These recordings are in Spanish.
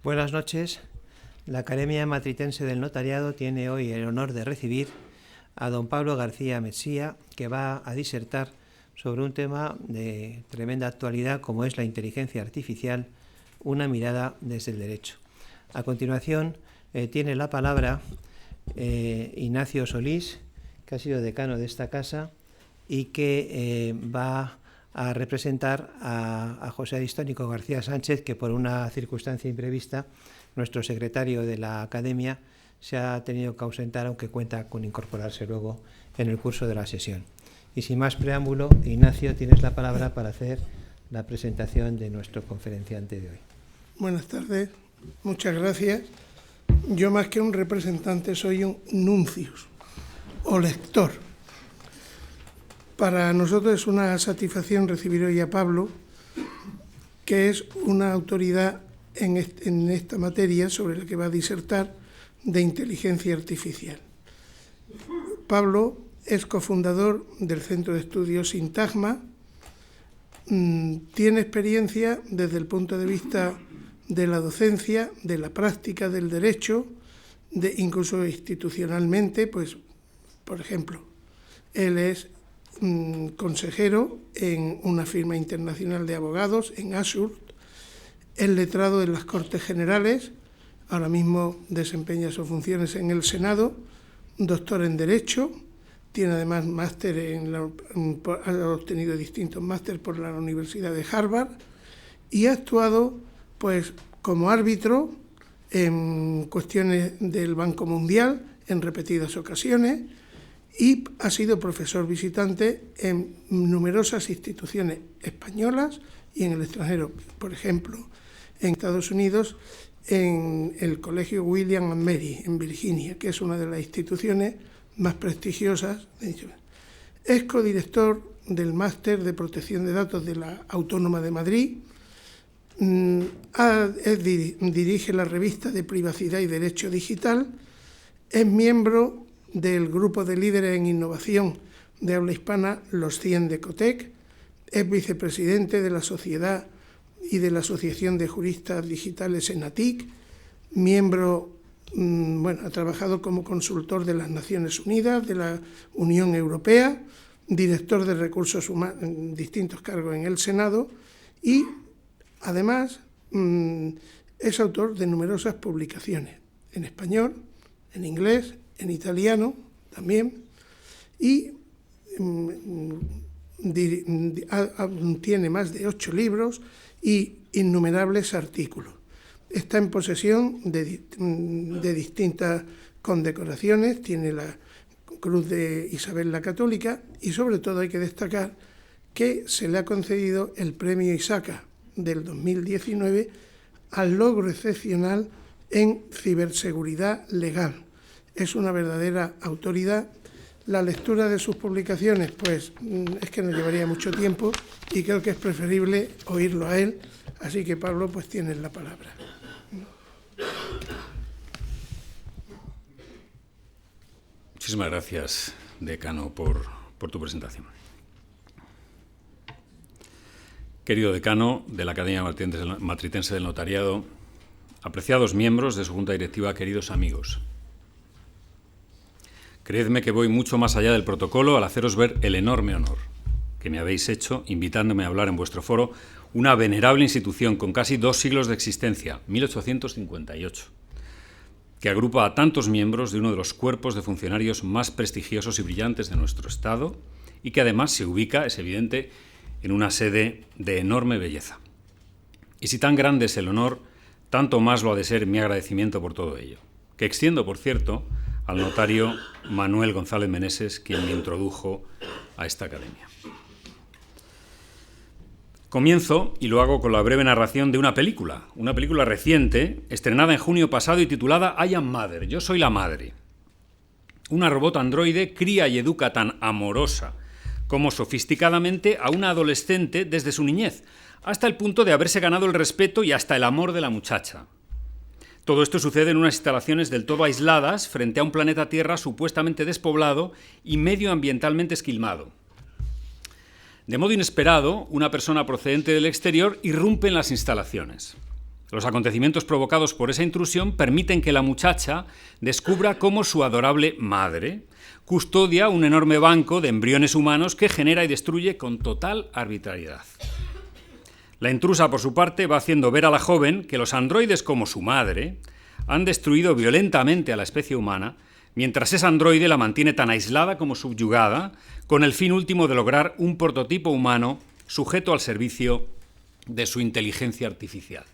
Buenas noches. La Academia Matritense del Notariado tiene hoy el honor de recibir a don Pablo García Mesía, que va a disertar sobre un tema de tremenda actualidad como es la inteligencia artificial, una mirada desde el derecho. A continuación tiene la palabra Ignacio Solís, que ha sido decano de esta casa y que va a representar a José Aristónico García Sánchez, que por una circunstancia imprevista, nuestro secretario de la Academia, se ha tenido que ausentar, aunque cuenta con incorporarse luego en el curso de la sesión. Y sin más preámbulo, Ignacio, tienes la palabra para hacer la presentación de nuestro conferenciante de hoy. Buenas tardes, muchas gracias. Yo, más que un representante, soy un nuncius o lector. Para nosotros es una satisfacción recibir hoy a Pablo, que es una autoridad en esta materia sobre la que va a disertar de inteligencia artificial. Pablo es cofundador del Centro de Estudios Sintagma, tiene experiencia desde el punto de vista de la docencia, de la práctica del derecho, incluso institucionalmente, pues, por ejemplo, él es consejero en una firma internacional de abogados, en Ashur, es letrado en las Cortes Generales, ahora mismo desempeña sus funciones en el Senado, doctor en Derecho, tiene además máster ha obtenido distintos másteres por la Universidad de Harvard y ha actuado pues como árbitro en cuestiones del Banco Mundial en repetidas ocasiones y ha sido profesor visitante en numerosas instituciones españolas y en el extranjero, por ejemplo, en Estados Unidos, en el Colegio William & Mary, en Virginia, que es una de las instituciones más prestigiosas. Es codirector del Máster de Protección de Datos de la Autónoma de Madrid, dirige la revista de Privacidad y Derecho Digital, es miembro del grupo de líderes en innovación de habla hispana, los 100 de Ecotec, es vicepresidente de la Sociedad y de la Asociación de Juristas Digitales ENATIC, miembro, ha trabajado como consultor de las Naciones Unidas, de la Unión Europea, director de recursos humanos en distintos cargos en el Senado y, además, es autor de numerosas publicaciones en español, en inglés, en italiano también, y tiene más de 8 libros y innumerables artículos. Está en posesión de distintas condecoraciones, tiene la Cruz de Isabel la Católica y sobre todo hay que destacar que se le ha concedido el Premio Isaca del 2019 al logro excepcional en ciberseguridad legal. Es una verdadera autoridad. La lectura de sus publicaciones, pues, es que nos llevaría mucho tiempo y creo que es preferible oírlo a él. Así que, Pablo, pues tienes la palabra. Muchísimas gracias, decano, por tu presentación. Querido decano de la Academia Matritense del Notariado, apreciados miembros de su Junta Directiva, queridos amigos, creedme que voy mucho más allá del protocolo al haceros ver el enorme honor que me habéis hecho invitándome a hablar en vuestro foro, una venerable institución con casi 2 siglos de existencia, 1858, que agrupa a tantos miembros de uno de los cuerpos de funcionarios más prestigiosos y brillantes de nuestro Estado y que además se ubica, es evidente, en una sede de enorme belleza. Y si tan grande es el honor, tanto más lo ha de ser mi agradecimiento por todo ello, que extiendo, por cierto, al notario Manuel González Meneses, quien me introdujo a esta academia. Comienzo, y lo hago con la breve narración de una película reciente, estrenada en junio pasado y titulada I Am Mother, Yo Soy la Madre. Una robot androide cría y educa tan amorosa como sofisticadamente a una adolescente desde su niñez, hasta el punto de haberse ganado el respeto y hasta el amor de la muchacha. Todo esto sucede en unas instalaciones del todo aisladas frente a un planeta Tierra supuestamente despoblado y medioambientalmente esquilmado. De modo inesperado, una persona procedente del exterior irrumpe en las instalaciones. Los acontecimientos provocados por esa intrusión permiten que la muchacha descubra cómo su adorable madre custodia un enorme banco de embriones humanos que genera y destruye con total arbitrariedad. La intrusa, por su parte, va haciendo ver a la joven que los androides como su madre han destruido violentamente a la especie humana, mientras ese androide la mantiene tan aislada como subyugada, con el fin último de lograr un prototipo humano sujeto al servicio de su inteligencia artificial.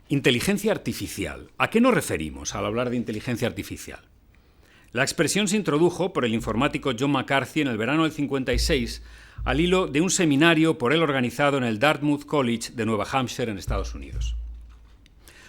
Inteligencia artificial. ¿A qué nos referimos al hablar de inteligencia artificial? La expresión se introdujo por el informático John McCarthy en el verano del 56 al hilo de un seminario por él organizado en el Dartmouth College de Nueva Hampshire en Estados Unidos.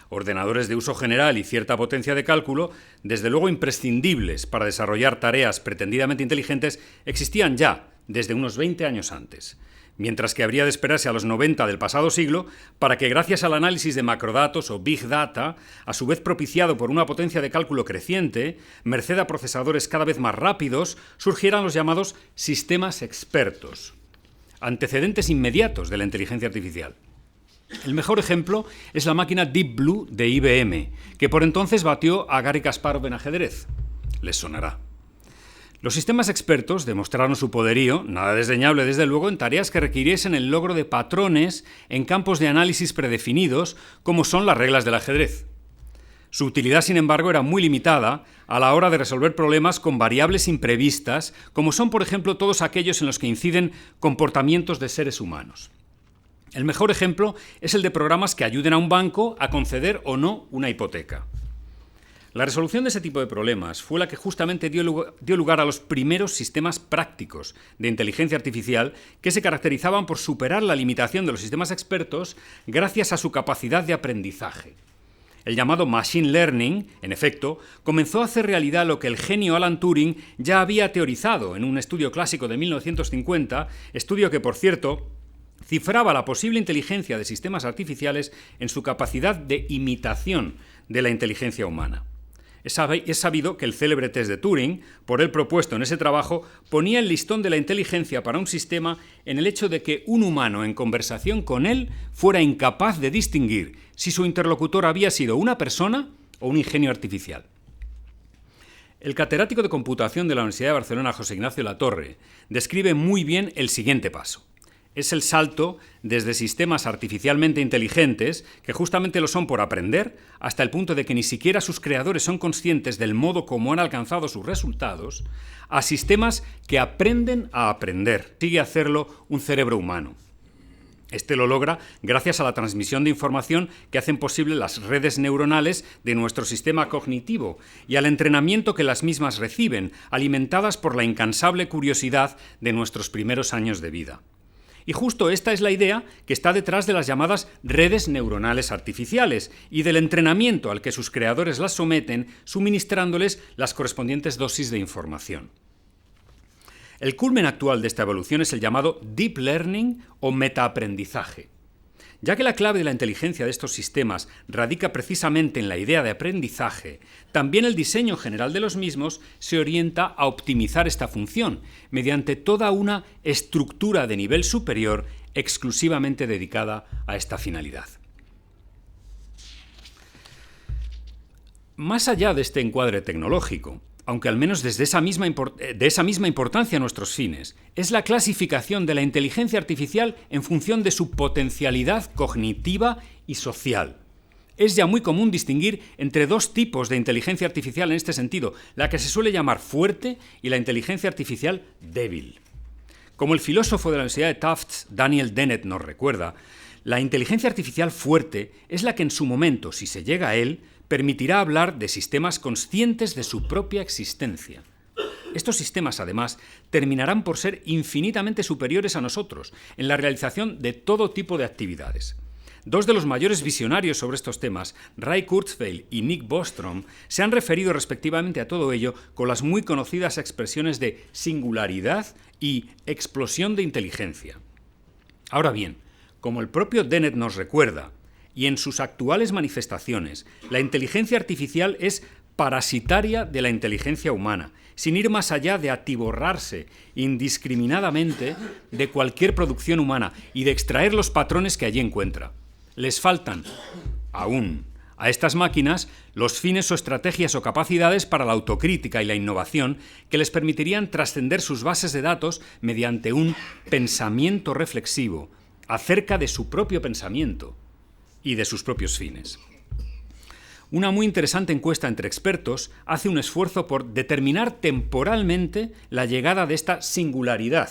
Ordenadores de uso general y cierta potencia de cálculo, desde luego imprescindibles para desarrollar tareas pretendidamente inteligentes, existían ya desde unos 20 años antes, mientras que habría de esperarse a los 90 del pasado siglo para que, gracias al análisis de macrodatos o Big Data, a su vez propiciado por una potencia de cálculo creciente, merced a procesadores cada vez más rápidos, surgieran los llamados sistemas expertos, antecedentes inmediatos de la inteligencia artificial. El mejor ejemplo es la máquina Deep Blue de IBM, que por entonces batió a Garry Kasparov en ajedrez. Les sonará. Los sistemas expertos demostraron su poderío, nada desdeñable desde luego, en tareas que requiriesen el logro de patrones en campos de análisis predefinidos, como son las reglas del ajedrez. Su utilidad, sin embargo, era muy limitada a la hora de resolver problemas con variables imprevistas, como son, por ejemplo, todos aquellos en los que inciden comportamientos de seres humanos. El mejor ejemplo es el de programas que ayuden a un banco a conceder o no una hipoteca. La resolución de ese tipo de problemas fue la que justamente dio lugar a los primeros sistemas prácticos de inteligencia artificial que se caracterizaban por superar la limitación de los sistemas expertos gracias a su capacidad de aprendizaje. El llamado Machine Learning, en efecto, comenzó a hacer realidad lo que el genio Alan Turing ya había teorizado en un estudio clásico de 1950, estudio que, por cierto, cifraba la posible inteligencia de sistemas artificiales en su capacidad de imitación de la inteligencia humana. Es sabido que el célebre test de Turing, por él propuesto en ese trabajo, ponía el listón de la inteligencia para un sistema en el hecho de que un humano en conversación con él fuera incapaz de distinguir si su interlocutor había sido una persona o un ingenio artificial. El catedrático de computación de la Universidad de Barcelona, José Ignacio Latorre, describe muy bien el siguiente paso. Es el salto desde sistemas artificialmente inteligentes, que justamente lo son por aprender, hasta el punto de que ni siquiera sus creadores son conscientes del modo como han alcanzado sus resultados, a sistemas que aprenden a aprender. Sigue hacerlo un cerebro humano. Este lo logra gracias a la transmisión de información que hacen posible las redes neuronales de nuestro sistema cognitivo y al entrenamiento que las mismas reciben, alimentadas por la incansable curiosidad de nuestros primeros años de vida. Y justo esta es la idea que está detrás de las llamadas redes neuronales artificiales y del entrenamiento al que sus creadores las someten, suministrándoles las correspondientes dosis de información. El culmen actual de esta evolución es el llamado Deep Learning o metaaprendizaje. Ya que la clave de la inteligencia de estos sistemas radica precisamente en la idea de aprendizaje, también el diseño general de los mismos se orienta a optimizar esta función mediante toda una estructura de nivel superior exclusivamente dedicada a esta finalidad. Más allá de este encuadre tecnológico, aunque al menos desde de esa misma importancia a nuestros fines, es la clasificación de la inteligencia artificial en función de su potencialidad cognitiva y social. Es ya muy común distinguir entre dos tipos de inteligencia artificial en este sentido, la que se suele llamar fuerte y la inteligencia artificial débil. Como el filósofo de la Universidad de Tufts, Daniel Dennett, nos recuerda, la inteligencia artificial fuerte es la que en su momento, si se llega a él, permitirá hablar de sistemas conscientes de su propia existencia. Estos sistemas, además, terminarán por ser infinitamente superiores a nosotros en la realización de todo tipo de actividades. Dos de los mayores visionarios sobre estos temas, Ray Kurzweil y Nick Bostrom, se han referido respectivamente a todo ello con las muy conocidas expresiones de singularidad y explosión de inteligencia. Ahora bien, como el propio Dennett nos recuerda, y en sus actuales manifestaciones, la inteligencia artificial es parasitaria de la inteligencia humana, sin ir más allá de atiborrarse indiscriminadamente de cualquier producción humana y de extraer los patrones que allí encuentra. les faltan aún a estas máquinas los fines o estrategias o capacidades para la autocrítica y la innovación que les permitirían trascender sus bases de datos mediante un pensamiento reflexivo acerca de su propio pensamiento y de sus propios fines. Una muy interesante encuesta entre expertos hace un esfuerzo por determinar temporalmente la llegada de esta singularidad,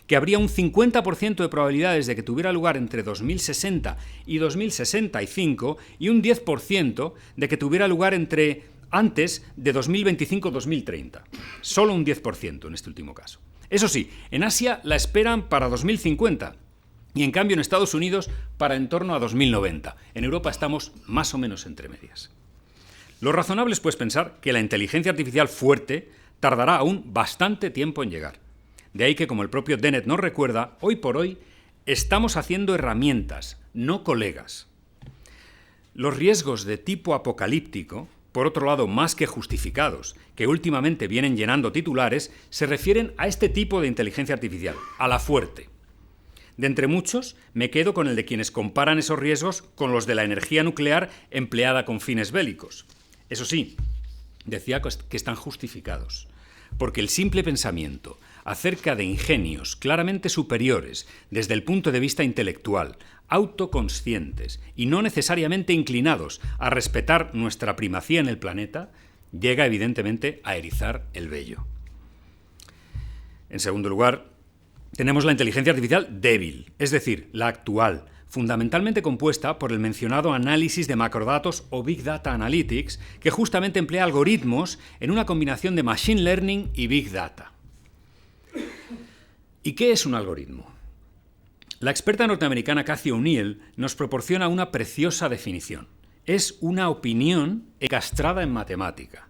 que habría un 50% de probabilidades de que tuviera lugar entre 2060 y 2065 y un 10% de que tuviera lugar antes de 2025-2030. Solo un 10% en este último caso. Eso sí, en Asia la esperan para 2050 y en cambio en Estados Unidos para en torno a 2090. En Europa estamos más o menos entre medias. Lo razonable es pues pensar que la inteligencia artificial fuerte tardará aún bastante tiempo en llegar. De ahí que, como el propio Dennett nos recuerda, hoy por hoy estamos haciendo herramientas, no colegas. Los riesgos de tipo apocalíptico, por otro lado más que justificados, que últimamente vienen llenando titulares, se refieren a este tipo de inteligencia artificial, a la fuerte. De entre muchos, me quedo con el de quienes comparan esos riesgos con los de la energía nuclear empleada con fines bélicos. Eso sí, decía que están justificados, porque el simple pensamiento acerca de ingenios claramente superiores desde el punto de vista intelectual, autoconscientes y no necesariamente inclinados a respetar nuestra primacía en el planeta, llega evidentemente a erizar el vello. En segundo lugar, tenemos la inteligencia artificial débil, es decir, la actual, fundamentalmente compuesta por el mencionado análisis de macrodatos o Big Data Analytics, que justamente emplea algoritmos en una combinación de Machine Learning y Big Data. ¿Y qué es un algoritmo? La experta norteamericana Cathy O'Neil nos proporciona una preciosa definición. Es una opinión encastrada en matemática.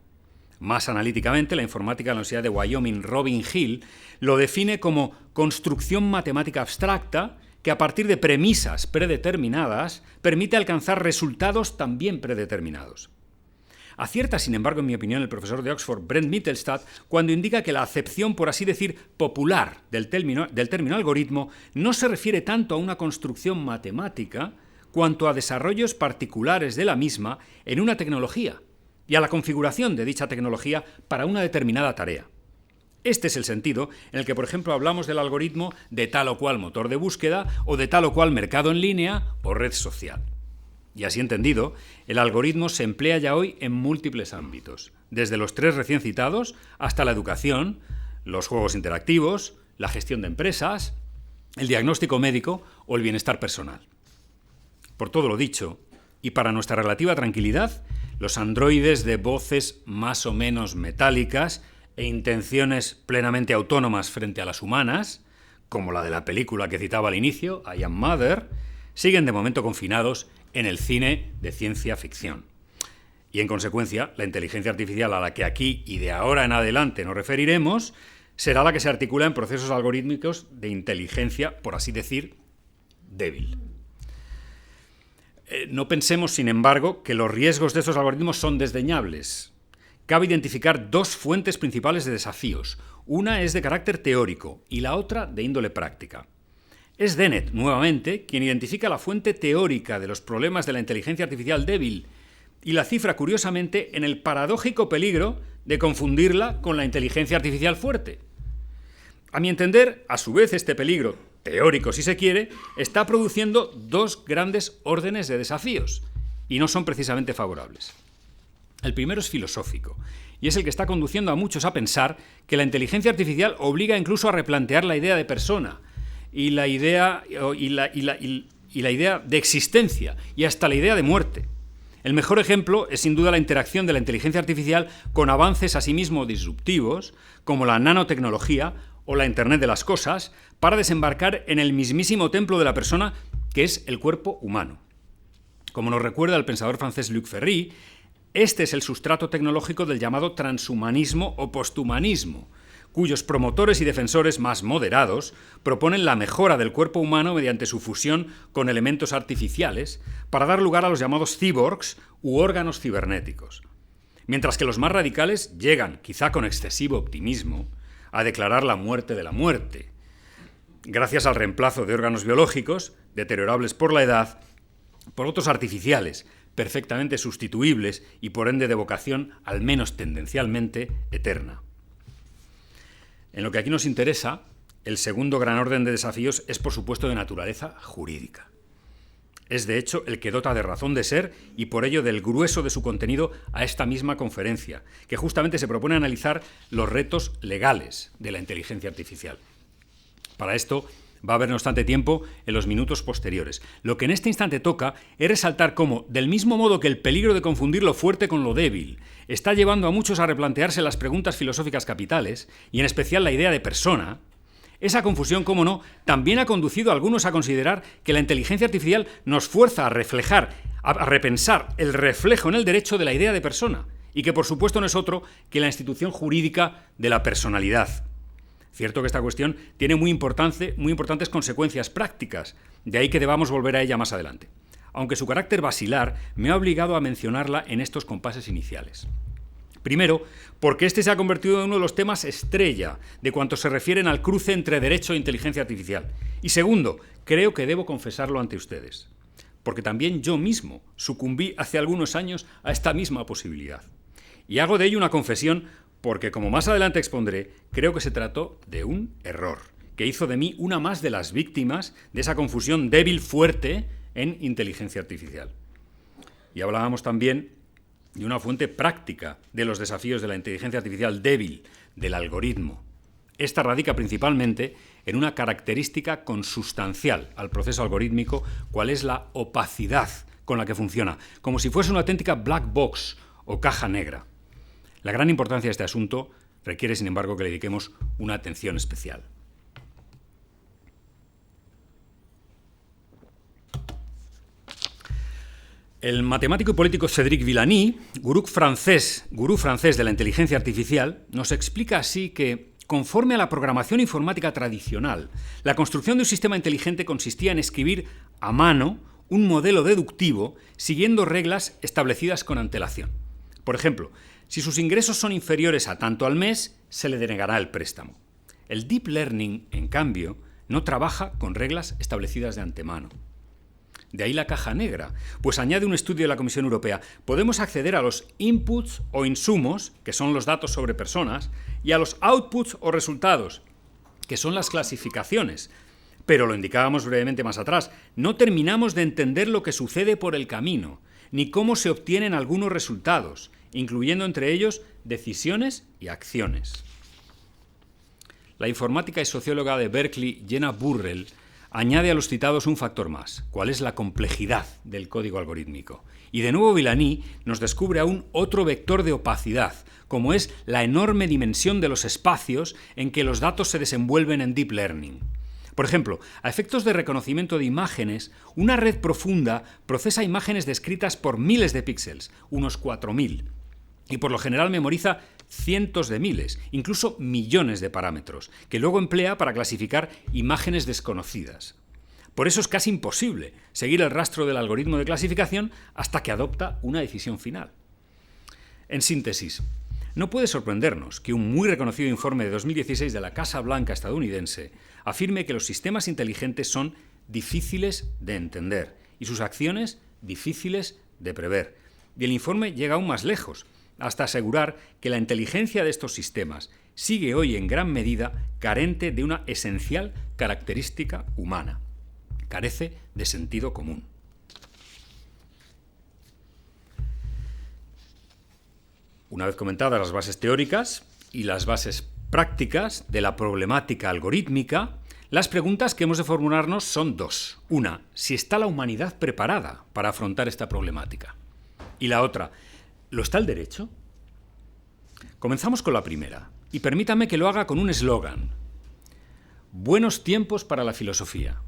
Más analíticamente, la informática de la Universidad de Wyoming, Robin Hill, lo define como construcción matemática abstracta que a partir de premisas predeterminadas permite alcanzar resultados también predeterminados. Acierta, sin embargo, en mi opinión, el profesor de Oxford, Brent Mittelstadt, cuando indica que la acepción, por así decir, popular del término algoritmo no se refiere tanto a una construcción matemática cuanto a desarrollos particulares de la misma en una tecnología y a la configuración de dicha tecnología para una determinada tarea. Este es el sentido en el que, por ejemplo, hablamos del algoritmo de tal o cual motor de búsqueda o de tal o cual mercado en línea o red social. Y así entendido, el algoritmo se emplea ya hoy en múltiples ámbitos, desde los tres recién citados hasta la educación, los juegos interactivos, la gestión de empresas, el diagnóstico médico o el bienestar personal. Por todo lo dicho, y para nuestra relativa tranquilidad, los androides de voces más o menos metálicas e intenciones plenamente autónomas frente a las humanas, como la de la película que citaba al inicio, I Am Mother, siguen de momento confinados en el cine de ciencia ficción. Y en consecuencia, la inteligencia artificial a la que aquí y de ahora en adelante nos referiremos será la que se articula en procesos algorítmicos de inteligencia, por así decir, débil. No pensemos, sin embargo, que los riesgos de estos algoritmos son desdeñables. Cabe identificar dos fuentes principales de desafíos. Una es de carácter teórico y la otra de índole práctica. Es Dennett, nuevamente, quien identifica la fuente teórica de los problemas de la inteligencia artificial débil y la cifra, curiosamente, en el paradójico peligro de confundirla con la inteligencia artificial fuerte. A mi entender, a su vez, este peligro, teórico si se quiere, está produciendo dos grandes órdenes de desafíos y no son precisamente favorables. El primero es filosófico y es el que está conduciendo a muchos a pensar que la inteligencia artificial obliga incluso a replantear la idea de persona y la idea de existencia y hasta la idea de muerte. El mejor ejemplo es sin duda la interacción de la inteligencia artificial con avances asimismo disruptivos como la nanotecnología o la Internet de las cosas para desembarcar en el mismísimo templo de la persona que es el cuerpo humano. Como nos recuerda el pensador francés Luc Ferry, este es el sustrato tecnológico del llamado transhumanismo o posthumanismo, cuyos promotores y defensores más moderados proponen la mejora del cuerpo humano mediante su fusión con elementos artificiales para dar lugar a los llamados cyborgs u órganos cibernéticos. Mientras que los más radicales llegan, quizá con excesivo optimismo, a declarar la muerte de la muerte, gracias al reemplazo de órganos biológicos, deteriorables por la edad, por otros artificiales, perfectamente sustituibles y por ende de vocación, al menos tendencialmente, eterna. En lo que aquí nos interesa, el segundo gran orden de desafíos es, por supuesto, de naturaleza jurídica. Es, de hecho, el que dota de razón de ser y por ello del grueso de su contenido a esta misma conferencia, que justamente se propone analizar los retos legales de la inteligencia artificial. Para esto va a haber, no obstante, tiempo en los minutos posteriores. Lo que en este instante toca es resaltar cómo, del mismo modo que el peligro de confundir lo fuerte con lo débil está llevando a muchos a replantearse las preguntas filosóficas capitales, y en especial la idea de persona, esa confusión, cómo no, también ha conducido a algunos a considerar que la inteligencia artificial nos fuerza a reflejar, a repensar el reflejo en el derecho de la idea de persona, y que por supuesto no es otro que la institución jurídica de la personalidad. Cierto que esta cuestión tiene muy importantes consecuencias prácticas, de ahí que debamos volver a ella más adelante, aunque su carácter basilar me ha obligado a mencionarla en estos compases iniciales. Primero, porque este se ha convertido en uno de los temas estrella de cuantos se refieren al cruce entre derecho e inteligencia artificial. Y segundo, creo que debo confesarlo ante ustedes, porque también yo mismo sucumbí hace algunos años a esta misma posibilidad. Y hago de ello una confesión porque, como más adelante expondré, creo que se trató de un error, que hizo de mí una más de las víctimas de esa confusión débil-fuerte en inteligencia artificial. Y hablábamos también de una fuente práctica de los desafíos de la inteligencia artificial débil, del algoritmo. Esta radica principalmente en una característica consustancial al proceso algorítmico, cual es la opacidad con la que funciona, como si fuese una auténtica black box o caja negra. La gran importancia de este asunto requiere, sin embargo, que le dediquemos una atención especial. El matemático y político Cédric Villani, gurú francés de la inteligencia artificial, nos explica así que, conforme a la programación informática tradicional, la construcción de un sistema inteligente consistía en escribir a mano un modelo deductivo siguiendo reglas establecidas con antelación. Por ejemplo, si sus ingresos son inferiores a tanto al mes, se le denegará el préstamo. El deep learning, en cambio, no trabaja con reglas establecidas de antemano. De ahí la caja negra, pues añade un estudio de la Comisión Europea, podemos acceder a los inputs o insumos, que son los datos sobre personas, y a los outputs o resultados, que son las clasificaciones. Pero lo indicábamos brevemente más atrás, no terminamos de entender lo que sucede por el camino, ni cómo se obtienen algunos resultados, incluyendo entre ellos decisiones y acciones. La informática y socióloga de Berkeley, Jenna Burrell, añade a los citados un factor más, cuál es la complejidad del código algorítmico. Y de nuevo Villani nos descubre aún otro vector de opacidad, como es la enorme dimensión de los espacios en que los datos se desenvuelven en deep learning. Por ejemplo, a efectos de reconocimiento de imágenes, una red profunda procesa imágenes descritas por miles de píxeles, unos 4000, y por lo general memoriza cientos de miles, incluso millones de parámetros, que luego emplea para clasificar imágenes desconocidas. Por eso es casi imposible seguir el rastro del algoritmo de clasificación hasta que adopta una decisión final. En síntesis, no puede sorprendernos que un muy reconocido informe de 2016 de la Casa Blanca estadounidense afirme que los sistemas inteligentes son difíciles de entender y sus acciones difíciles de prever. Y el informe llega aún más lejos, hasta asegurar que la inteligencia de estos sistemas sigue hoy en gran medida carente de una esencial característica humana. Carece de sentido común. Una vez comentadas las bases teóricas y las bases prácticas de la problemática algorítmica, las preguntas que hemos de formularnos son dos. Una, si está la humanidad preparada para afrontar esta problemática. Y la otra, ¿lo está el derecho? Comenzamos con la primera, y permítame que lo haga con un eslogan. Buenos tiempos para la filosofía.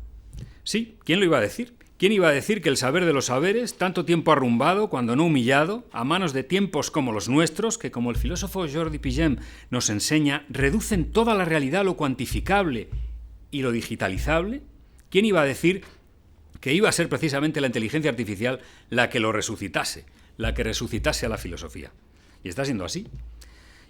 Sí, ¿quién lo iba a decir? ¿Quién iba a decir que el saber de los saberes, tanto tiempo arrumbado, cuando no humillado, a manos de tiempos como los nuestros, que como el filósofo Jordi Pigem nos enseña, reducen toda la realidad a lo cuantificable y lo digitalizable? ¿Quién iba a decir que iba a ser precisamente la inteligencia artificial la que lo resucitase, la que resucitase a la filosofía? Y está siendo así.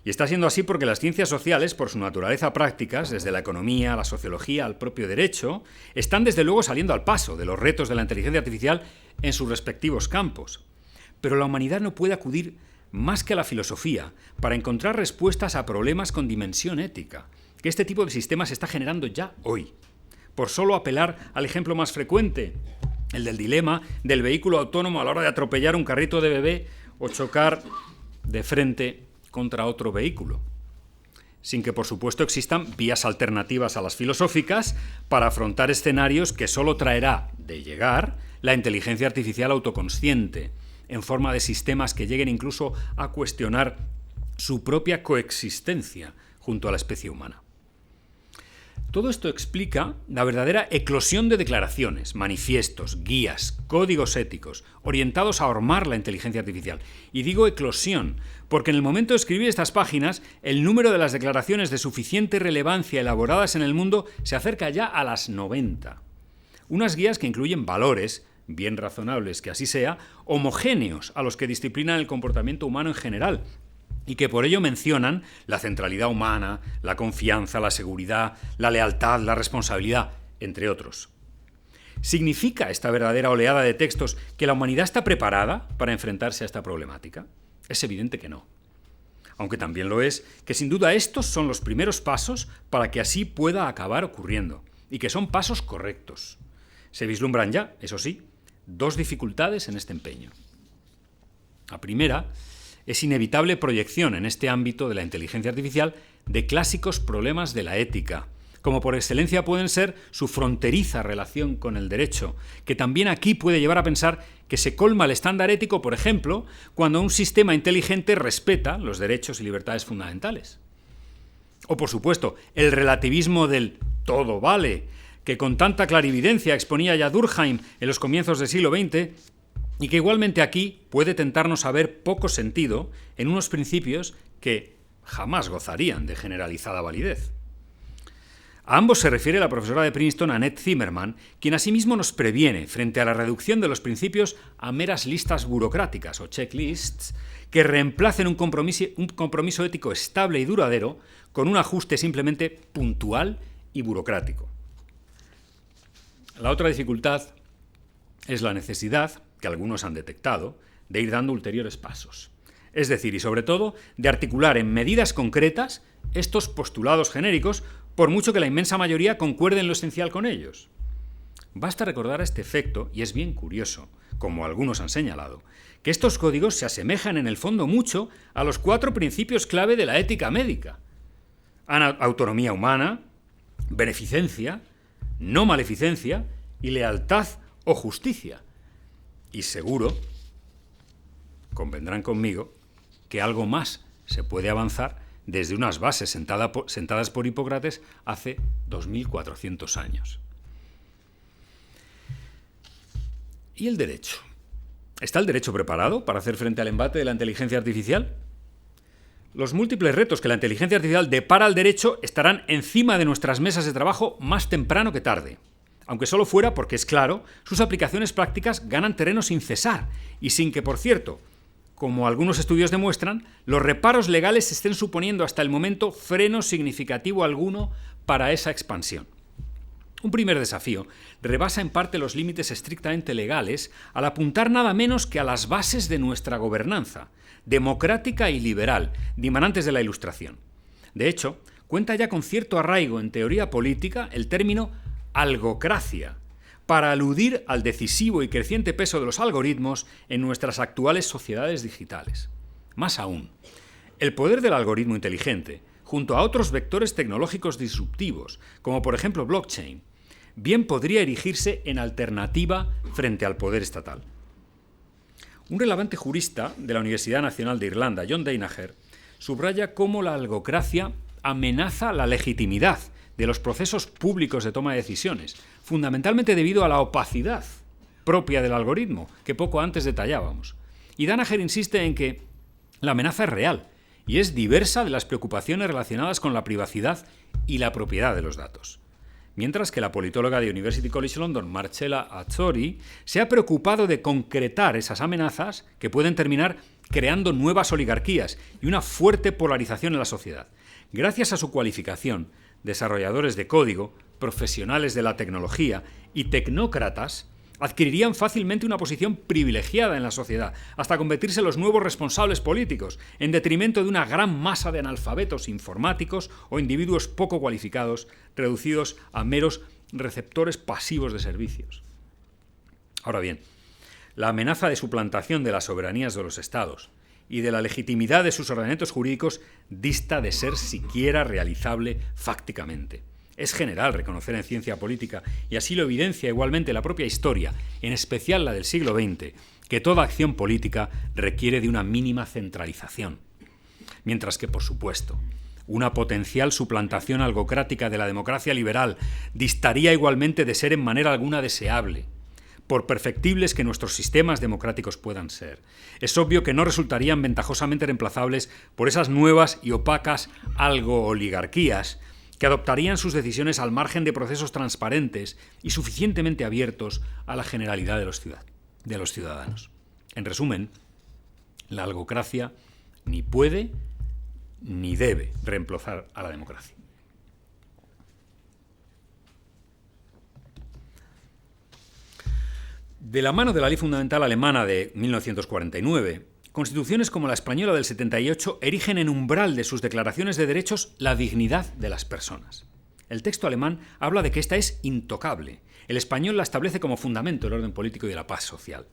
Y está siendo así porque las ciencias sociales, por su naturaleza prácticas, desde la economía, la sociología, al propio derecho, están desde luego saliendo al paso de los retos de la inteligencia artificial en sus respectivos campos. Pero la humanidad no puede acudir más que a la filosofía para encontrar respuestas a problemas con dimensión ética, que este tipo de sistemas está generando ya hoy. Por solo apelar al ejemplo más frecuente, el del dilema del vehículo autónomo a la hora de atropellar un carrito de bebé o chocar de frente contra otro vehículo, sin que por supuesto existan vías alternativas a las filosóficas para afrontar escenarios que solo traerá, de llegar, la inteligencia artificial autoconsciente, en forma de sistemas que lleguen incluso a cuestionar su propia coexistencia junto a la especie humana. Todo esto explica la verdadera eclosión de declaraciones, manifiestos, guías, códigos éticos, orientados a hormar la inteligencia artificial. Y digo eclosión, porque en el momento de escribir estas páginas, el número de las declaraciones de suficiente relevancia elaboradas en el mundo se acerca ya a las 90. Unas guías que incluyen valores, bien razonables que así sea, homogéneos a los que disciplinan el comportamiento humano en general, y que por ello mencionan la centralidad humana, la confianza, la seguridad, la lealtad, la responsabilidad, entre otros. ¿Significa esta verdadera oleada de textos que la humanidad está preparada para enfrentarse a esta problemática? Es evidente que no. Aunque también lo es que sin duda estos son los primeros pasos para que así pueda acabar ocurriendo, y que son pasos correctos. Se vislumbran ya, eso sí, dos dificultades en este empeño. La primera es inevitable proyección en este ámbito de la inteligencia artificial de clásicos problemas de la ética, como por excelencia pueden ser su fronteriza relación con el derecho, que también aquí puede llevar a pensar que se colma el estándar ético, por ejemplo, cuando un sistema inteligente respeta los derechos y libertades fundamentales. O, por supuesto, el relativismo del todo vale, que con tanta clarividencia exponía ya Durkheim en los comienzos del siglo XX, y que igualmente aquí puede tentarnos a ver poco sentido en unos principios que jamás gozarían de generalizada validez. A ambos se refiere la profesora de Princeton, Annette Zimmerman, quien asimismo nos previene frente a la reducción de los principios a meras listas burocráticas o checklists que reemplacen un compromiso ético estable y duradero con un ajuste simplemente puntual y burocrático. La otra dificultad es la necesidad, que algunos han detectado, de ir dando ulteriores pasos. Es decir, y sobre todo, de articular en medidas concretas estos postulados genéricos, por mucho que la inmensa mayoría concuerde en lo esencial con ellos. Basta recordar a este efecto, y es bien curioso, como algunos han señalado, que estos códigos se asemejan en el fondo mucho a los 4 principios clave de la ética médica: autonomía humana, beneficencia, no maleficencia y lealtad o justicia. Y seguro, convendrán conmigo, que algo más se puede avanzar desde unas bases sentadas por Hipócrates hace 2400 años. ¿Y el derecho? ¿Está el derecho preparado para hacer frente al embate de la inteligencia artificial? Los múltiples retos que la inteligencia artificial depara al derecho estarán encima de nuestras mesas de trabajo más temprano que tarde. Aunque solo fuera porque, es claro, sus aplicaciones prácticas ganan terreno sin cesar y sin que, por cierto, como algunos estudios demuestran, los reparos legales estén suponiendo hasta el momento freno significativo alguno para esa expansión. Un primer desafío rebasa en parte los límites estrictamente legales al apuntar nada menos que a las bases de nuestra gobernanza, democrática y liberal, dimanantes de la Ilustración. De hecho, cuenta ya con cierto arraigo en teoría política el término algocracia, para aludir al decisivo y creciente peso de los algoritmos en nuestras actuales sociedades digitales. Más aún, el poder del algoritmo inteligente, junto a otros vectores tecnológicos disruptivos, como por ejemplo blockchain, bien podría erigirse en alternativa frente al poder estatal. Un relevante jurista de la Universidad Nacional de Irlanda, John Danaher, subraya cómo la algocracia amenaza la legitimidad de los procesos públicos de toma de decisiones, fundamentalmente debido a la opacidad propia del algoritmo, que poco antes detallábamos. Y Danaher insiste en que la amenaza es real y es diversa de las preocupaciones relacionadas con la privacidad y la propiedad de los datos. mientras que la politóloga de University College London, Marcella Azzori, se ha preocupado de concretar esas amenazas que pueden terminar creando nuevas oligarquías y una fuerte polarización en la sociedad. Gracias a su cualificación, desarrolladores de código, profesionales de la tecnología y tecnócratas adquirirían fácilmente una posición privilegiada en la sociedad, hasta convertirse en los nuevos responsables políticos, en detrimento de una gran masa de analfabetos informáticos o individuos poco cualificados, reducidos a meros receptores pasivos de servicios. Ahora bien, la amenaza de suplantación de las soberanías de los estados y de la legitimidad de sus ordenamientos jurídicos dista de ser siquiera realizable fácticamente. Es general reconocer en ciencia política, y así lo evidencia igualmente la propia historia, en especial la del siglo XX, que toda acción política requiere de una mínima centralización. Mientras que, por supuesto, una potencial suplantación algocrática de la democracia liberal distaría igualmente de ser en manera alguna deseable, por perfectibles que nuestros sistemas democráticos puedan ser. Es obvio que no resultarían ventajosamente reemplazables por esas nuevas y opacas algo-oligarquías que adoptarían sus decisiones al margen de procesos transparentes y suficientemente abiertos a la generalidad de los ciudadanos. En resumen, la algocracia ni puede ni debe reemplazar a la democracia. De la mano de la Ley Fundamental Alemana de 1949, constituciones como la española del 78 erigen en umbral de sus declaraciones de derechos la dignidad de las personas. El texto alemán habla de que esta es intocable. El español la establece como fundamento del orden político y de la paz social.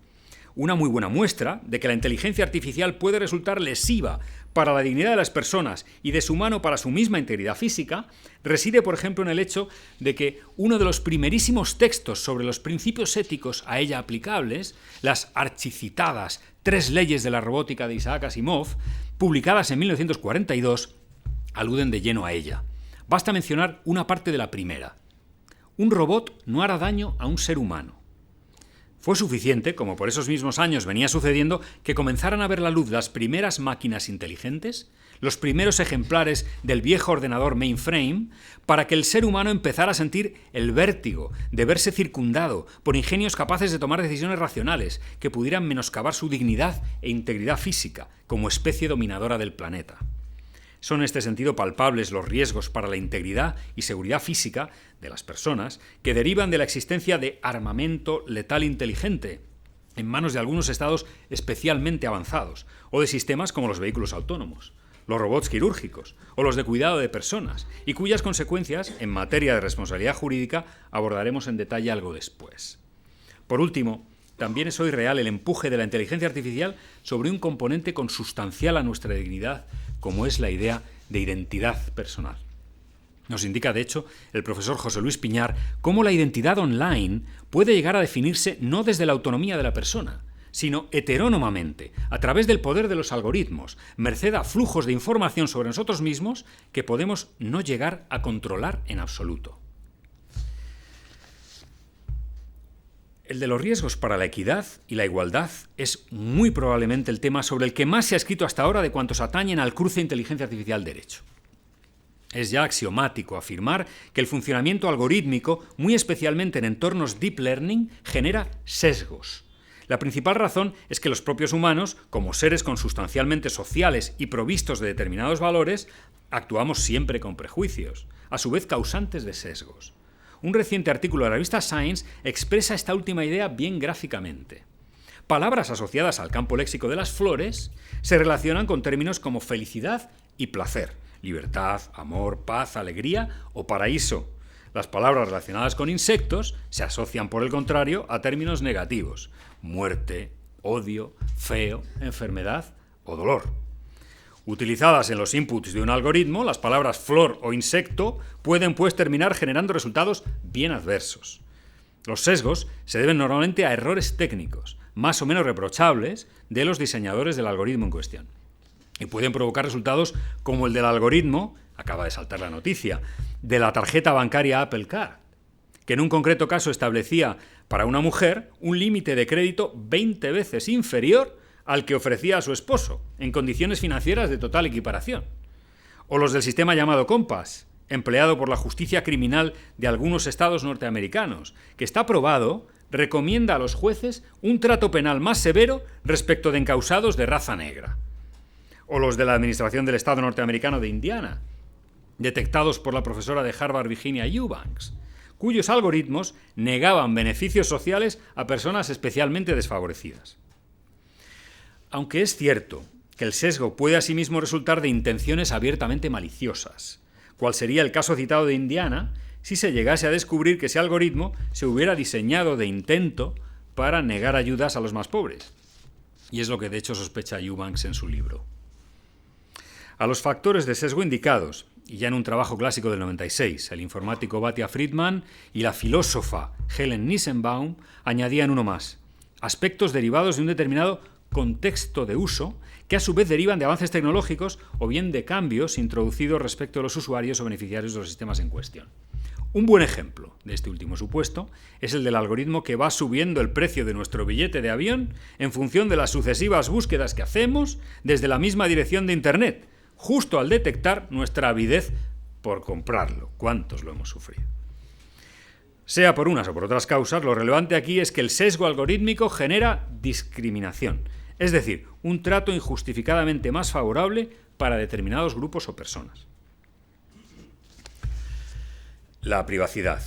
Una muy buena muestra de que la inteligencia artificial puede resultar lesiva para la dignidad de las personas y deshumano para su misma integridad física reside, por ejemplo, en el hecho de que uno de los primerísimos textos sobre los principios éticos a ella aplicables, las archicitadas 3 leyes de la robótica de Isaac Asimov, publicadas en 1942, aluden de lleno a ella. Basta mencionar una parte de la primera. Un robot no hará daño a un ser humano. Fue suficiente, como por esos mismos años venía sucediendo, que comenzaran a ver la luz las primeras máquinas inteligentes, los primeros ejemplares del viejo ordenador mainframe, para que el ser humano empezara a sentir el vértigo de verse circundado por ingenios capaces de tomar decisiones racionales que pudieran menoscabar su dignidad e integridad física como especie dominadora del planeta. Son en este sentido palpables los riesgos para la integridad y seguridad física de las personas que derivan de la existencia de armamento letal inteligente en manos de algunos estados especialmente avanzados, o de sistemas como los vehículos autónomos, los robots quirúrgicos o los de cuidado de personas, y cuyas consecuencias, en materia de responsabilidad jurídica, abordaremos en detalle algo después. Por último, también es hoy real el empuje de la inteligencia artificial sobre un componente consustancial a nuestra dignidad, como es la idea de identidad personal. Nos indica, de hecho, el profesor José Luis Piñar cómo la identidad online puede llegar a definirse no desde la autonomía de la persona, sino heterónomamente, a través del poder de los algoritmos, merced a flujos de información sobre nosotros mismos que podemos no llegar a controlar en absoluto. El de los riesgos para la equidad y la igualdad es muy probablemente el tema sobre el que más se ha escrito hasta ahora de cuantos atañen al cruce inteligencia artificial-derecho. Es ya axiomático afirmar que el funcionamiento algorítmico, muy especialmente en entornos deep learning, genera sesgos. La principal razón es que los propios humanos, como seres consustancialmente sociales y provistos de determinados valores, actuamos siempre con prejuicios, a su vez causantes de sesgos. Un reciente artículo de la revista Science expresa esta última idea bien gráficamente. Palabras asociadas al campo léxico de las flores se relacionan con términos como felicidad y placer, libertad, amor, paz, alegría o paraíso. Las palabras relacionadas con insectos se asocian, por el contrario, a términos negativos: muerte, odio, feo, enfermedad o dolor. Utilizadas en los inputs de un algoritmo, las palabras flor o insecto pueden pues terminar generando resultados bien adversos. Los sesgos se deben normalmente a errores técnicos, más o menos reprochables, de los diseñadores del algoritmo en cuestión. Y pueden provocar resultados como el del algoritmo, acaba de saltar la noticia, de la tarjeta bancaria Apple Card, que en un concreto caso establecía para una mujer un límite de crédito 20 veces inferior al que ofrecía a su esposo, en condiciones financieras de total equiparación. O los del sistema llamado Compass, empleado por la justicia criminal de algunos estados norteamericanos, que está probado, recomienda a los jueces un trato penal más severo respecto de encausados de raza negra. O los de la Administración del Estado norteamericano de Indiana, detectados por la profesora de Harvard Virginia Eubanks, cuyos algoritmos negaban beneficios sociales a personas especialmente desfavorecidas. Aunque es cierto que el sesgo puede asimismo resultar de intenciones abiertamente maliciosas, cual sería el caso citado de Indiana, si se llegase a descubrir que ese algoritmo se hubiera diseñado de intento para negar ayudas a los más pobres. Y es lo que de hecho sospecha Eubanks en su libro. A los factores de sesgo indicados, y ya en un trabajo clásico del 96, el informático Batya Friedman y la filósofa Helen Nissenbaum añadían uno más: aspectos derivados de un determinado contexto de uso que a su vez derivan de avances tecnológicos o bien de cambios introducidos respecto a los usuarios o beneficiarios de los sistemas en cuestión. Un buen ejemplo de este último supuesto es el del algoritmo que va subiendo el precio de nuestro billete de avión en función de las sucesivas búsquedas que hacemos desde la misma dirección de Internet, justo al detectar nuestra avidez por comprarlo. ¿Cuántos lo hemos sufrido? Sea por unas o por otras causas, lo relevante aquí es que el sesgo algorítmico genera discriminación, es decir, un trato injustificadamente más favorable para determinados grupos o personas. La privacidad.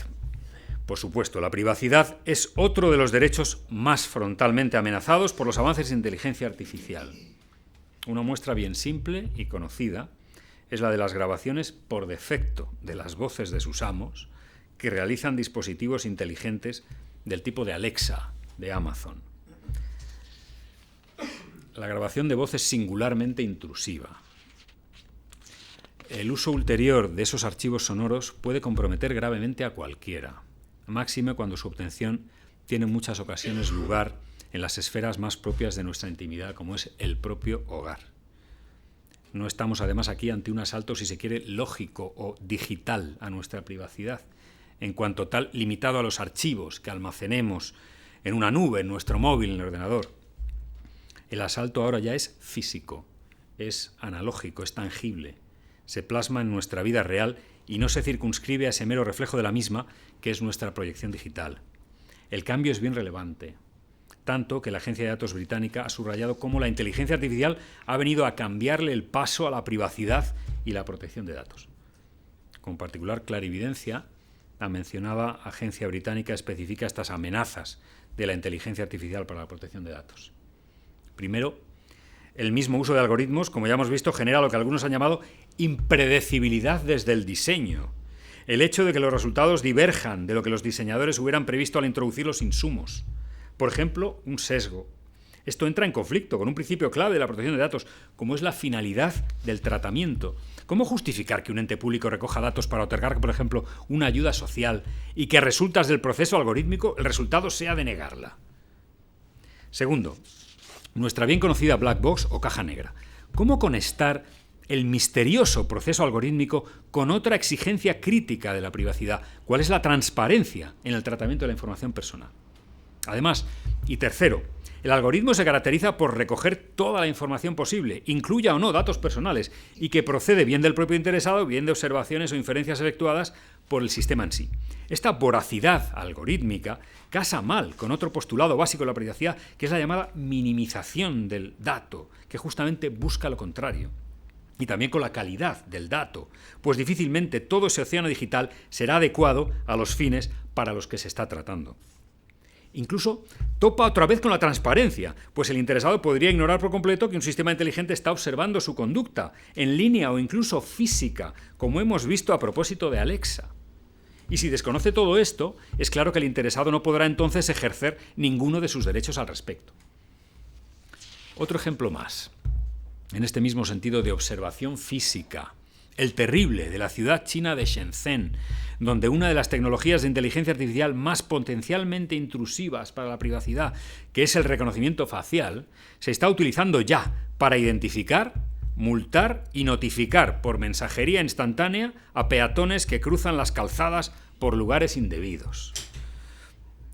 Por supuesto, la privacidad es otro de los derechos más frontalmente amenazados por los avances de inteligencia artificial. Una muestra bien simple y conocida es la de las grabaciones por defecto de las voces de sus amos que realizan dispositivos inteligentes del tipo de Alexa, de Amazon. La grabación de voz es singularmente intrusiva. El uso ulterior de esos archivos sonoros puede comprometer gravemente a cualquiera, máxime cuando su obtención tiene en muchas ocasiones lugar en las esferas más propias de nuestra intimidad, como es el propio hogar. No estamos además aquí ante un asalto, si se quiere, lógico o digital a nuestra privacidad, en cuanto tal limitado a los archivos que almacenemos en una nube, en nuestro móvil, en el ordenador. El asalto ahora ya es físico, es analógico, es tangible, se plasma en nuestra vida real y no se circunscribe a ese mero reflejo de la misma, que es nuestra proyección digital. El cambio es bien relevante, tanto que la agencia de datos británica ha subrayado cómo la inteligencia artificial ha venido a cambiarle el paso a la privacidad y la protección de datos. Con particular clarividencia, la mencionada agencia británica especifica estas amenazas de la inteligencia artificial para la protección de datos. Primero, el mismo uso de algoritmos, como ya hemos visto, genera lo que algunos han llamado impredecibilidad desde el diseño. El hecho de que los resultados diverjan de lo que los diseñadores hubieran previsto al introducir los insumos. Por ejemplo, un sesgo. Esto entra en conflicto con un principio clave de la protección de datos, como es la finalidad del tratamiento. ¿Cómo justificar que un ente público recoja datos para otorgar, por ejemplo, una ayuda social y que a resultas del proceso algorítmico el resultado sea denegarla? Segundo, nuestra bien conocida black box o caja negra. ¿Cómo conectar el misterioso proceso algorítmico con otra exigencia crítica de la privacidad? ¿Cuál es la transparencia en el tratamiento de la información personal? Además, y tercero, el algoritmo se caracteriza por recoger toda la información posible, incluya o no datos personales, y que procede bien del propio interesado, bien de observaciones o inferencias efectuadas por el sistema en sí. Esta voracidad algorítmica casa mal con otro postulado básico de la privacidad, que es la llamada minimización del dato, que justamente busca lo contrario. Y también con la calidad del dato, pues difícilmente todo ese océano digital será adecuado a los fines para los que se está tratando. Incluso topa otra vez con la transparencia, pues el interesado podría ignorar por completo que un sistema inteligente está observando su conducta, en línea o incluso física, como hemos visto a propósito de Alexa. Y si desconoce todo esto, es claro que el interesado no podrá entonces ejercer ninguno de sus derechos al respecto. Otro ejemplo más, en este mismo sentido de observación física, el terrible de la ciudad china de Shenzhen, donde una de las tecnologías de inteligencia artificial más potencialmente intrusivas para la privacidad, que es el reconocimiento facial, se está utilizando ya para identificar, multar y notificar por mensajería instantánea a peatones que cruzan las calzadas por lugares indebidos.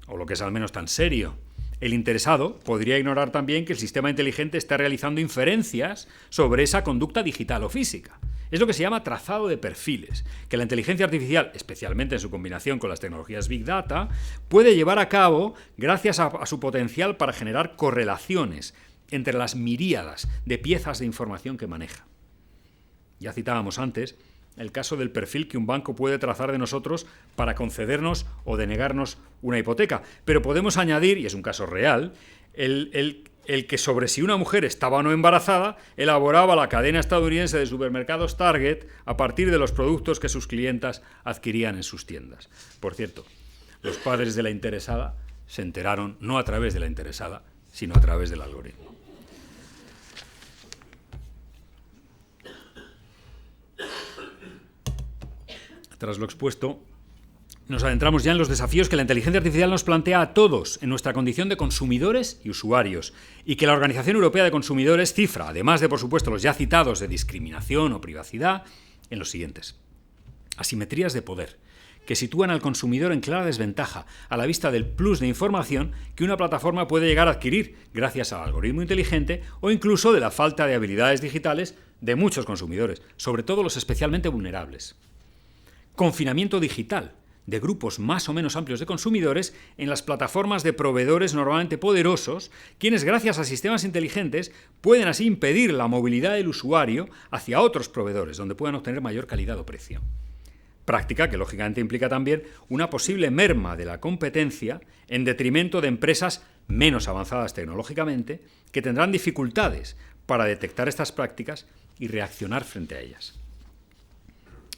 O lo que es al menos tan serio, el interesado podría ignorar también que el sistema inteligente está realizando inferencias sobre esa conducta digital o física. Es lo que se llama trazado de perfiles, que la inteligencia artificial, especialmente en su combinación con las tecnologías Big Data, puede llevar a cabo gracias a su potencial para generar correlaciones entre las miríadas de piezas de información que maneja. Ya citábamos antes el caso del perfil que un banco puede trazar de nosotros para concedernos o denegarnos una hipoteca, pero podemos añadir, y es un caso real, el que sobre si una mujer estaba o no embarazada elaboraba la cadena estadounidense de supermercados Target a partir de los productos que sus clientas adquirían en sus tiendas. Por cierto, los padres de la interesada se enteraron no a través de la interesada, sino a través del algoritmo. Tras lo expuesto, nos adentramos ya en los desafíos que la inteligencia artificial nos plantea a todos en nuestra condición de consumidores y usuarios, y que la Organización Europea de Consumidores cifra, además de, por supuesto, los ya citados de discriminación o privacidad, en los siguientes. Asimetrías de poder, que sitúan al consumidor en clara desventaja a la vista del plus de información que una plataforma puede llegar a adquirir gracias al algoritmo inteligente o incluso de la falta de habilidades digitales de muchos consumidores, sobre todo los especialmente vulnerables. Confinamiento digital de grupos más o menos amplios de consumidores en las plataformas de proveedores normalmente poderosos, quienes gracias a sistemas inteligentes pueden así impedir la movilidad del usuario hacia otros proveedores donde puedan obtener mayor calidad o precio. Práctica que lógicamente implica también una posible merma de la competencia en detrimento de empresas menos avanzadas tecnológicamente que tendrán dificultades para detectar estas prácticas y reaccionar frente a ellas.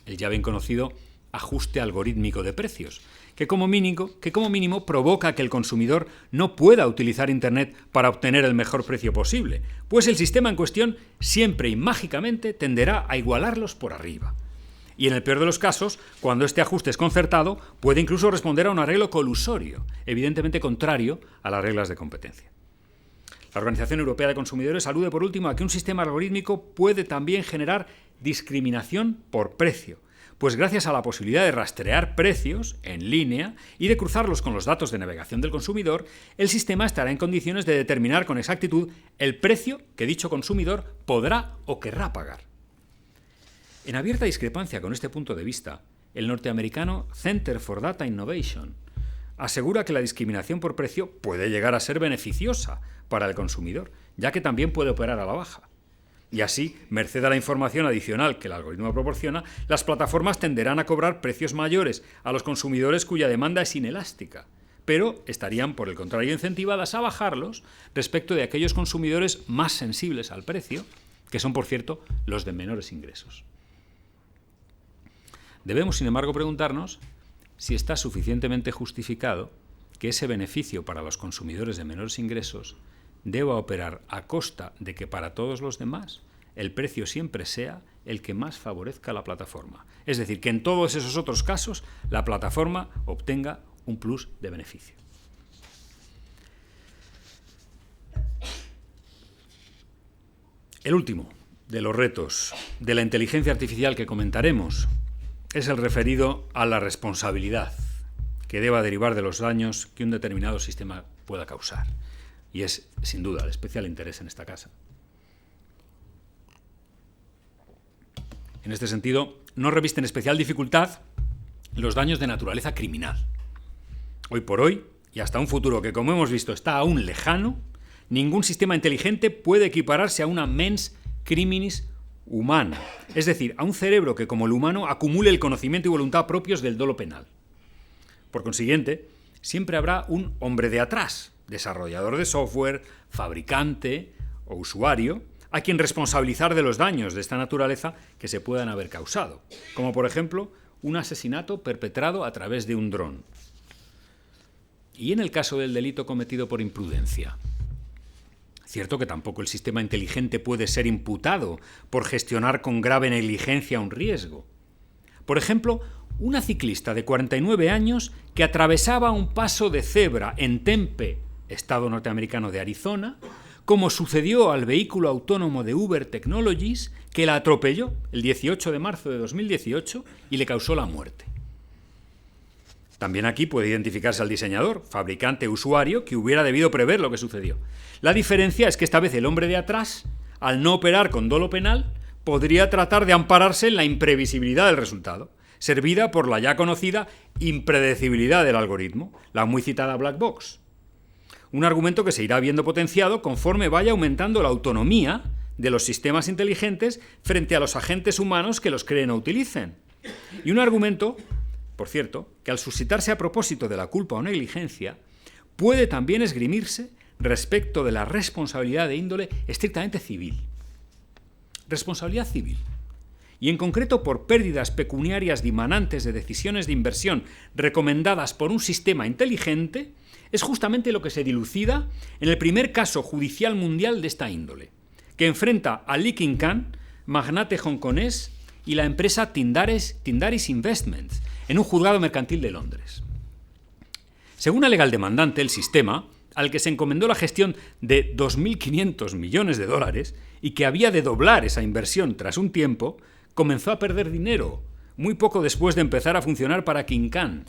El ya bien conocido ajuste algorítmico de precios, que como mínimo provoca que el consumidor no pueda utilizar Internet para obtener el mejor precio posible, pues el sistema en cuestión siempre y mágicamente tenderá a igualarlos por arriba. Y en el peor de los casos, cuando este ajuste es concertado, puede incluso responder a un arreglo colusorio, evidentemente contrario a las reglas de competencia. La Organización Europea de Consumidores alude por último a que un sistema algorítmico puede también generar discriminación por precio, pues gracias a la posibilidad de rastrear precios en línea y de cruzarlos con los datos de navegación del consumidor, el sistema estará en condiciones de determinar con exactitud el precio que dicho consumidor podrá o querrá pagar. En abierta discrepancia con este punto de vista, el norteamericano Center for Data Innovation asegura que la discriminación por precio puede llegar a ser beneficiosa para el consumidor, ya que también puede operar a la baja. Y así, merced a la información adicional que el algoritmo proporciona, las plataformas tenderán a cobrar precios mayores a los consumidores cuya demanda es inelástica, pero estarían, por el contrario, incentivadas a bajarlos respecto de aquellos consumidores más sensibles al precio, que son, por cierto, los de menores ingresos. Debemos, sin embargo, preguntarnos si está suficientemente justificado que ese beneficio para los consumidores de menores ingresos deba operar a costa de que para todos los demás el precio siempre sea el que más favorezca a la plataforma. Es decir, que en todos esos otros casos la plataforma obtenga un plus de beneficio. El último de los retos de la inteligencia artificial que comentaremos es el referido a la responsabilidad que deba derivar de los daños que un determinado sistema pueda causar. Y es, sin duda, de especial interés en esta casa. En este sentido, no revisten especial dificultad los daños de naturaleza criminal. Hoy por hoy, y hasta un futuro que, como hemos visto, está aún lejano, ningún sistema inteligente puede equipararse a una mens criminis humana, es decir, a un cerebro que, como el humano, acumule el conocimiento y voluntad propios del dolo penal. Por consiguiente, siempre habrá un hombre de atrás, desarrollador de software, fabricante o usuario, a quien responsabilizar de los daños de esta naturaleza que se puedan haber causado, como por ejemplo un asesinato perpetrado a través de un dron. Y en el caso del delito cometido por imprudencia, cierto que tampoco el sistema inteligente puede ser imputado por gestionar con grave negligencia un riesgo. Por ejemplo, una ciclista de 49 años que atravesaba un paso de cebra en Tempe, estado norteamericano de Arizona, como sucedió al vehículo autónomo de Uber Technologies, que la atropelló el 18 de marzo de 2018 y le causó la muerte. También aquí puede identificarse al diseñador, fabricante, usuario, que hubiera debido prever lo que sucedió. La diferencia es que esta vez el hombre de atrás, al no operar con dolo penal, podría tratar de ampararse en la imprevisibilidad del resultado, servida por la ya conocida impredecibilidad del algoritmo, la muy citada black box. Un argumento que se irá viendo potenciado conforme vaya aumentando la autonomía de los sistemas inteligentes frente a los agentes humanos que los creen o utilicen. Y un argumento, por cierto, que al suscitarse a propósito de la culpa o negligencia, puede también esgrimirse respecto de la responsabilidad de índole estrictamente civil. Responsabilidad civil. Y en concreto por pérdidas pecuniarias dimanantes de decisiones de inversión recomendadas por un sistema inteligente, es justamente lo que se dilucida en el primer caso judicial mundial de esta índole, que enfrenta a Lee King-kan, magnate hongkonés, y la empresa Tindaris Investments, en un juzgado mercantil de Londres. Según alega el demandante, el sistema, al que se encomendó la gestión de 2.500 millones de dólares y que había de doblar esa inversión tras un tiempo, comenzó a perder dinero, muy poco después de empezar a funcionar para King-kan,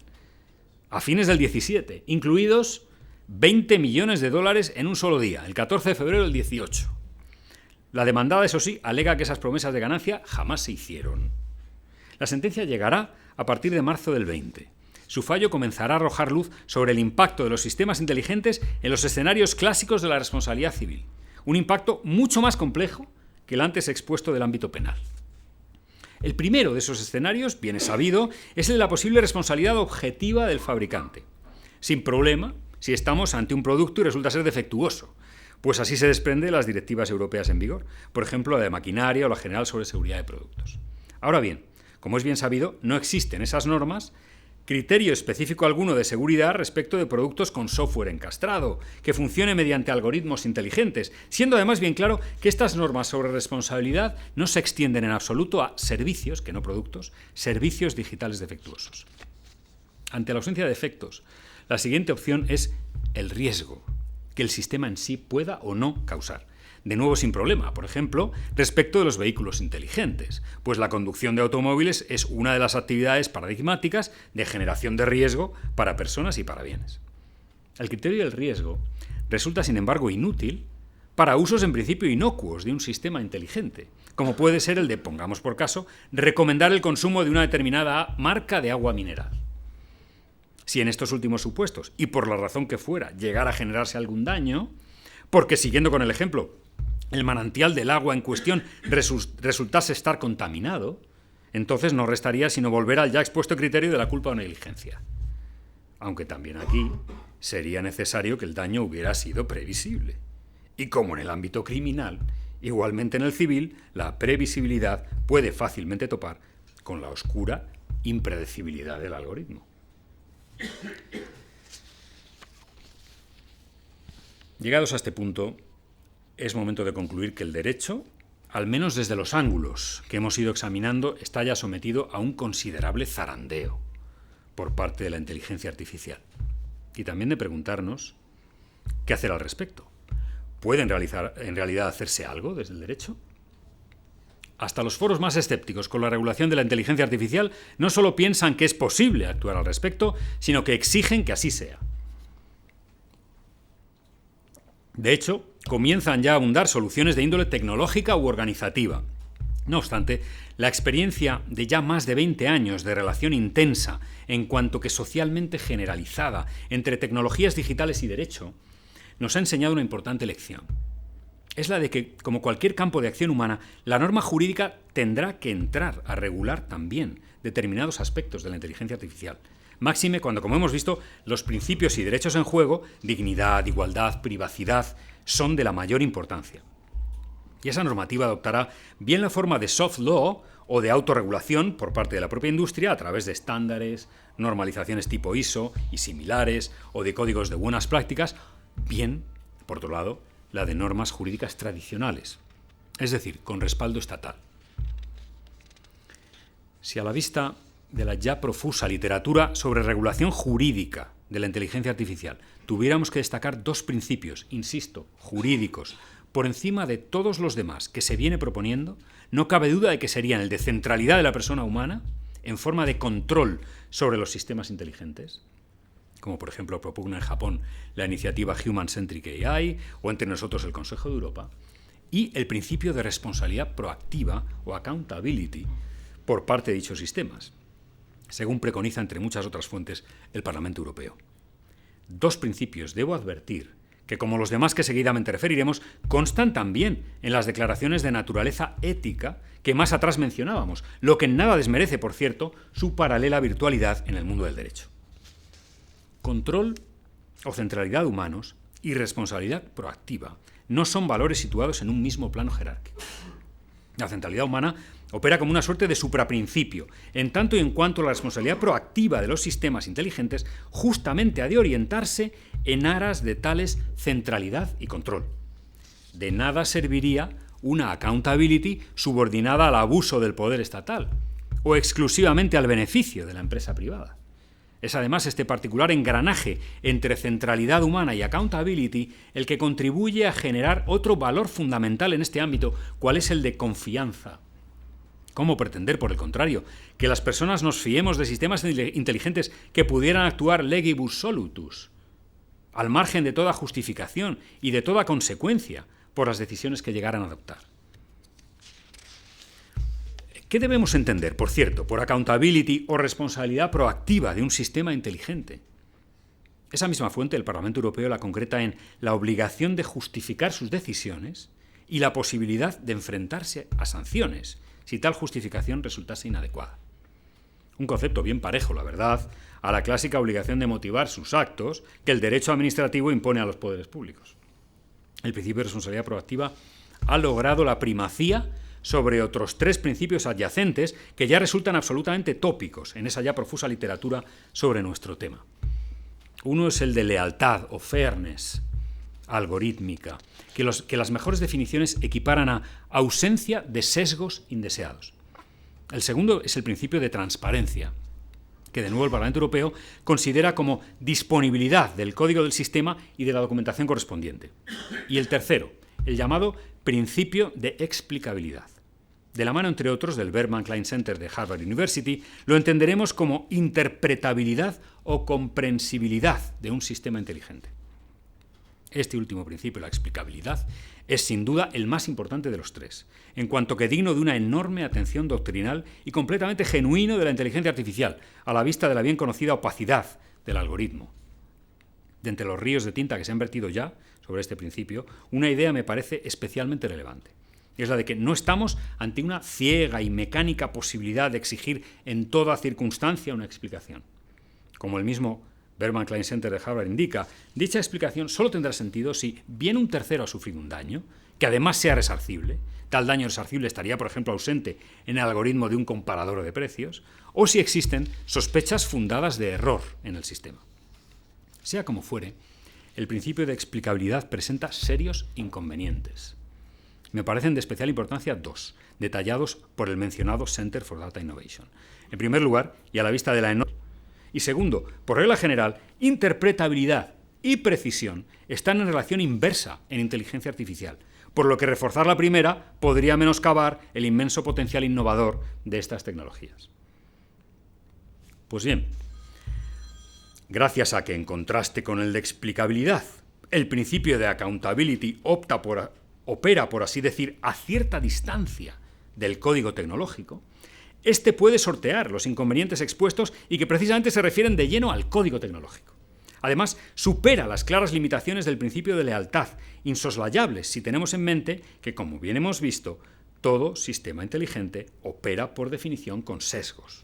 a fines del 17, incluidos 20 millones de dólares en un solo día, el 14 de febrero del 18. La demandada, eso sí, alega que esas promesas de ganancia jamás se hicieron. La sentencia llegará a partir de marzo del 20. Su fallo comenzará a arrojar luz sobre el impacto de los sistemas inteligentes en los escenarios clásicos de la responsabilidad civil. Un impacto mucho más complejo que el antes expuesto del ámbito penal. El primero de esos escenarios, bien es sabido, es el de la posible responsabilidad objetiva del fabricante. Sin problema, si estamos ante un producto y resulta ser defectuoso, pues así se desprende de las directivas europeas en vigor, por ejemplo la de maquinaria o la general sobre seguridad de productos. Ahora bien, como es bien sabido, no existen esas normas criterio específico alguno de seguridad respecto de productos con software encastrado, que funcione mediante algoritmos inteligentes, siendo además bien claro que estas normas sobre responsabilidad no se extienden en absoluto a servicios, que no productos, servicios digitales defectuosos. Ante la ausencia de defectos, la siguiente opción es el riesgo que el sistema en sí pueda o no causar. De nuevo sin problema, por ejemplo, respecto de los vehículos inteligentes, pues la conducción de automóviles es una de las actividades paradigmáticas de generación de riesgo para personas y para bienes. El criterio del riesgo resulta, sin embargo, inútil para usos en principio inocuos de un sistema inteligente, como puede ser el de, pongamos por caso, recomendar el consumo de una determinada marca de agua mineral. Si en estos últimos supuestos, y por la razón que fuera, llegara a generarse algún daño, porque, siguiendo con el ejemplo, el manantial del agua en cuestión resultase estar contaminado, entonces no restaría sino volver al ya expuesto criterio de la culpa o negligencia. Aunque también aquí sería necesario que el daño hubiera sido previsible. Y como en el ámbito criminal, igualmente en el civil, la previsibilidad puede fácilmente topar con la oscura impredecibilidad del algoritmo. Llegados a este punto, es momento de concluir que el derecho, al menos desde los ángulos que hemos ido examinando, está ya sometido a un considerable zarandeo por parte de la inteligencia artificial. Y también de preguntarnos qué hacer al respecto. ¿Puede en realidad hacerse algo desde el derecho? Hasta los foros más escépticos con la regulación de la inteligencia artificial no solo piensan que es posible actuar al respecto, sino que exigen que así sea. De hecho, comienzan ya a abundar soluciones de índole tecnológica u organizativa. No obstante, la experiencia de ya más de 20 años de relación intensa, en cuanto que socialmente generalizada, entre tecnologías digitales y derecho, nos ha enseñado una importante lección. Es la de que, como cualquier campo de acción humana, la norma jurídica tendrá que entrar a regular también determinados aspectos de la inteligencia artificial. Máxime cuando, como hemos visto, los principios y derechos en juego, dignidad, igualdad, privacidad, son de la mayor importancia. Y esa normativa adoptará bien la forma de soft law o de autorregulación por parte de la propia industria a través de estándares, normalizaciones tipo ISO y similares, o de códigos de buenas prácticas, bien, por otro lado, la de normas jurídicas tradicionales, es decir, con respaldo estatal. Si a la vista de la ya profusa literatura sobre regulación jurídica de la inteligencia artificial tuviéramos que destacar dos principios, insisto, jurídicos, por encima de todos los demás que se viene proponiendo, no cabe duda de que serían el de centralidad de la persona humana en forma de control sobre los sistemas inteligentes, como por ejemplo propugna en Japón la iniciativa Human Centric AI o entre nosotros el Consejo de Europa, y el principio de responsabilidad proactiva o accountability por parte de dichos sistemas, según preconiza, entre muchas otras fuentes, el Parlamento Europeo. Dos principios, debo advertir, que como los demás que seguidamente referiremos, constan también en las declaraciones de naturaleza ética que más atrás mencionábamos, lo que en nada desmerece, por cierto, su paralela virtualidad en el mundo del derecho. Control o centralidad humanos y responsabilidad proactiva no son valores situados en un mismo plano jerárquico. La centralidad humana opera como una suerte de supraprincipio, en tanto y en cuanto la responsabilidad proactiva de los sistemas inteligentes justamente ha de orientarse en aras de tales centralidad y control. De nada serviría una accountability subordinada al abuso del poder estatal o exclusivamente al beneficio de la empresa privada. Es además este particular engranaje entre centralidad humana y accountability el que contribuye a generar otro valor fundamental en este ámbito, cual es el de confianza. ¿Cómo pretender, por el contrario, que las personas nos fiemos de sistemas inteligentes que pudieran actuar legibus solutus, al margen de toda justificación y de toda consecuencia por las decisiones que llegaran a adoptar? ¿Qué debemos entender, por cierto, por accountability o responsabilidad proactiva de un sistema inteligente? Esa misma fuente del Parlamento Europeo la concreta en la obligación de justificar sus decisiones y la posibilidad de enfrentarse a sanciones si tal justificación resultase inadecuada. Un concepto bien parejo, la verdad, a la clásica obligación de motivar sus actos que el derecho administrativo impone a los poderes públicos. El principio de responsabilidad proactiva ha logrado la primacía sobre otros tres principios adyacentes que ya resultan absolutamente tópicos en esa ya profusa literatura sobre nuestro tema. Uno es el de lealtad o fairness algorítmica, que las mejores definiciones equiparan a ausencia de sesgos indeseados. El segundo es el principio de transparencia, que de nuevo el Parlamento Europeo considera como disponibilidad del código del sistema y de la documentación correspondiente. Y el tercero, el llamado principio de explicabilidad. De la mano, entre otros, del Berkman Klein Center de Harvard University, lo entenderemos como interpretabilidad o comprensibilidad de un sistema inteligente. Este último principio, la explicabilidad, es sin duda el más importante de los tres, en cuanto que digno de una enorme atención doctrinal y completamente genuino de la inteligencia artificial, a la vista de la bien conocida opacidad del algoritmo. De entre los ríos de tinta que se han vertido ya sobre este principio, una idea me parece especialmente relevante. Es la de que no estamos ante una ciega y mecánica posibilidad de exigir en toda circunstancia una explicación. Como el mismo Berkman Klein Center de Harvard indica, dicha explicación solo tendrá sentido si bien un tercero ha sufrido un daño, que además sea resarcible. Tal daño resarcible estaría, por ejemplo, ausente en el algoritmo de un comparador de precios, o si existen sospechas fundadas de error en el sistema. Sea como fuere, el principio de explicabilidad presenta serios inconvenientes. Me parecen de especial importancia dos, detallados por el mencionado Center for Data Innovation. En primer lugar, y a la vista de la enorme... Y segundo, por regla general, interpretabilidad y precisión están en relación inversa en inteligencia artificial, por lo que reforzar la primera podría menoscabar el inmenso potencial innovador de estas tecnologías. Pues bien, gracias a que, en contraste con el de explicabilidad, el principio de accountability opera, por así decir, a cierta distancia del código tecnológico, este puede sortear los inconvenientes expuestos y que precisamente se refieren de lleno al código tecnológico. Además, supera las claras limitaciones del principio de lealtad, insoslayables si tenemos en mente que, como bien hemos visto, todo sistema inteligente opera por definición con sesgos.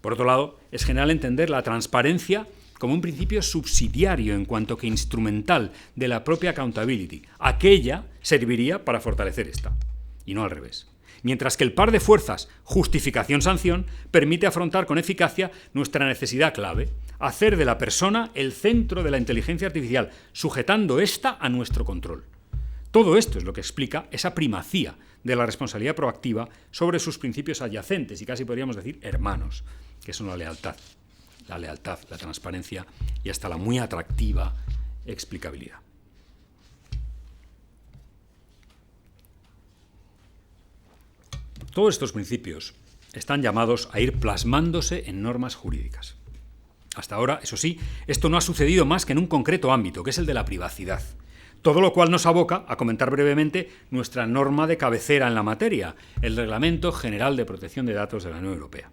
Por otro lado, es general entender la transparencia como un principio subsidiario en cuanto que instrumental de la propia accountability. Aquella serviría para fortalecer esta, y no al revés. Mientras que el par de fuerzas justificación-sanción permite afrontar con eficacia nuestra necesidad clave, hacer de la persona el centro de la inteligencia artificial, sujetando ésta a nuestro control. Todo esto es lo que explica esa primacía de la responsabilidad proactiva sobre sus principios adyacentes y casi podríamos decir hermanos, que son la lealtad, la transparencia y hasta la muy atractiva explicabilidad. Todos estos principios están llamados a ir plasmándose en normas jurídicas. Hasta ahora, eso sí, esto no ha sucedido más que en un concreto ámbito, que es el de la privacidad. Todo lo cual nos aboca a comentar brevemente nuestra norma de cabecera en la materia, el Reglamento General de Protección de Datos de la Unión Europea.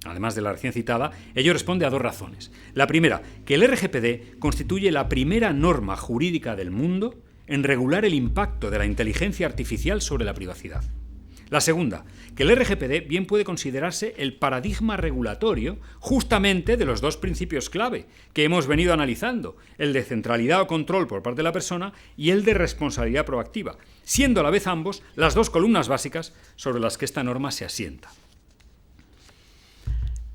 Además de la recién citada, ello responde a dos razones. La primera, que el RGPD constituye la primera norma jurídica del mundo en regular el impacto de la inteligencia artificial sobre la privacidad. La segunda, que el RGPD bien puede considerarse el paradigma regulatorio justamente de los dos principios clave que hemos venido analizando, el de centralidad o control por parte de la persona y el de responsabilidad proactiva, siendo a la vez ambos las dos columnas básicas sobre las que esta norma se asienta.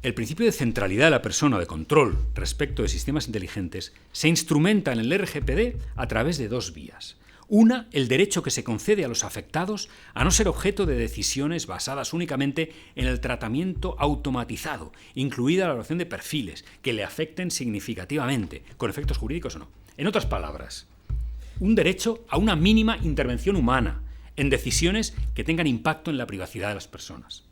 El principio de centralidad de la persona o de control respecto de sistemas inteligentes se instrumenta en el RGPD a través de dos vías. Una, el derecho que se concede a los afectados a no ser objeto de decisiones basadas únicamente en el tratamiento automatizado, incluida la elaboración de perfiles que le afecten significativamente, con efectos jurídicos o no. En otras palabras, un derecho a una mínima intervención humana en decisiones que tengan impacto en la privacidad de las personas.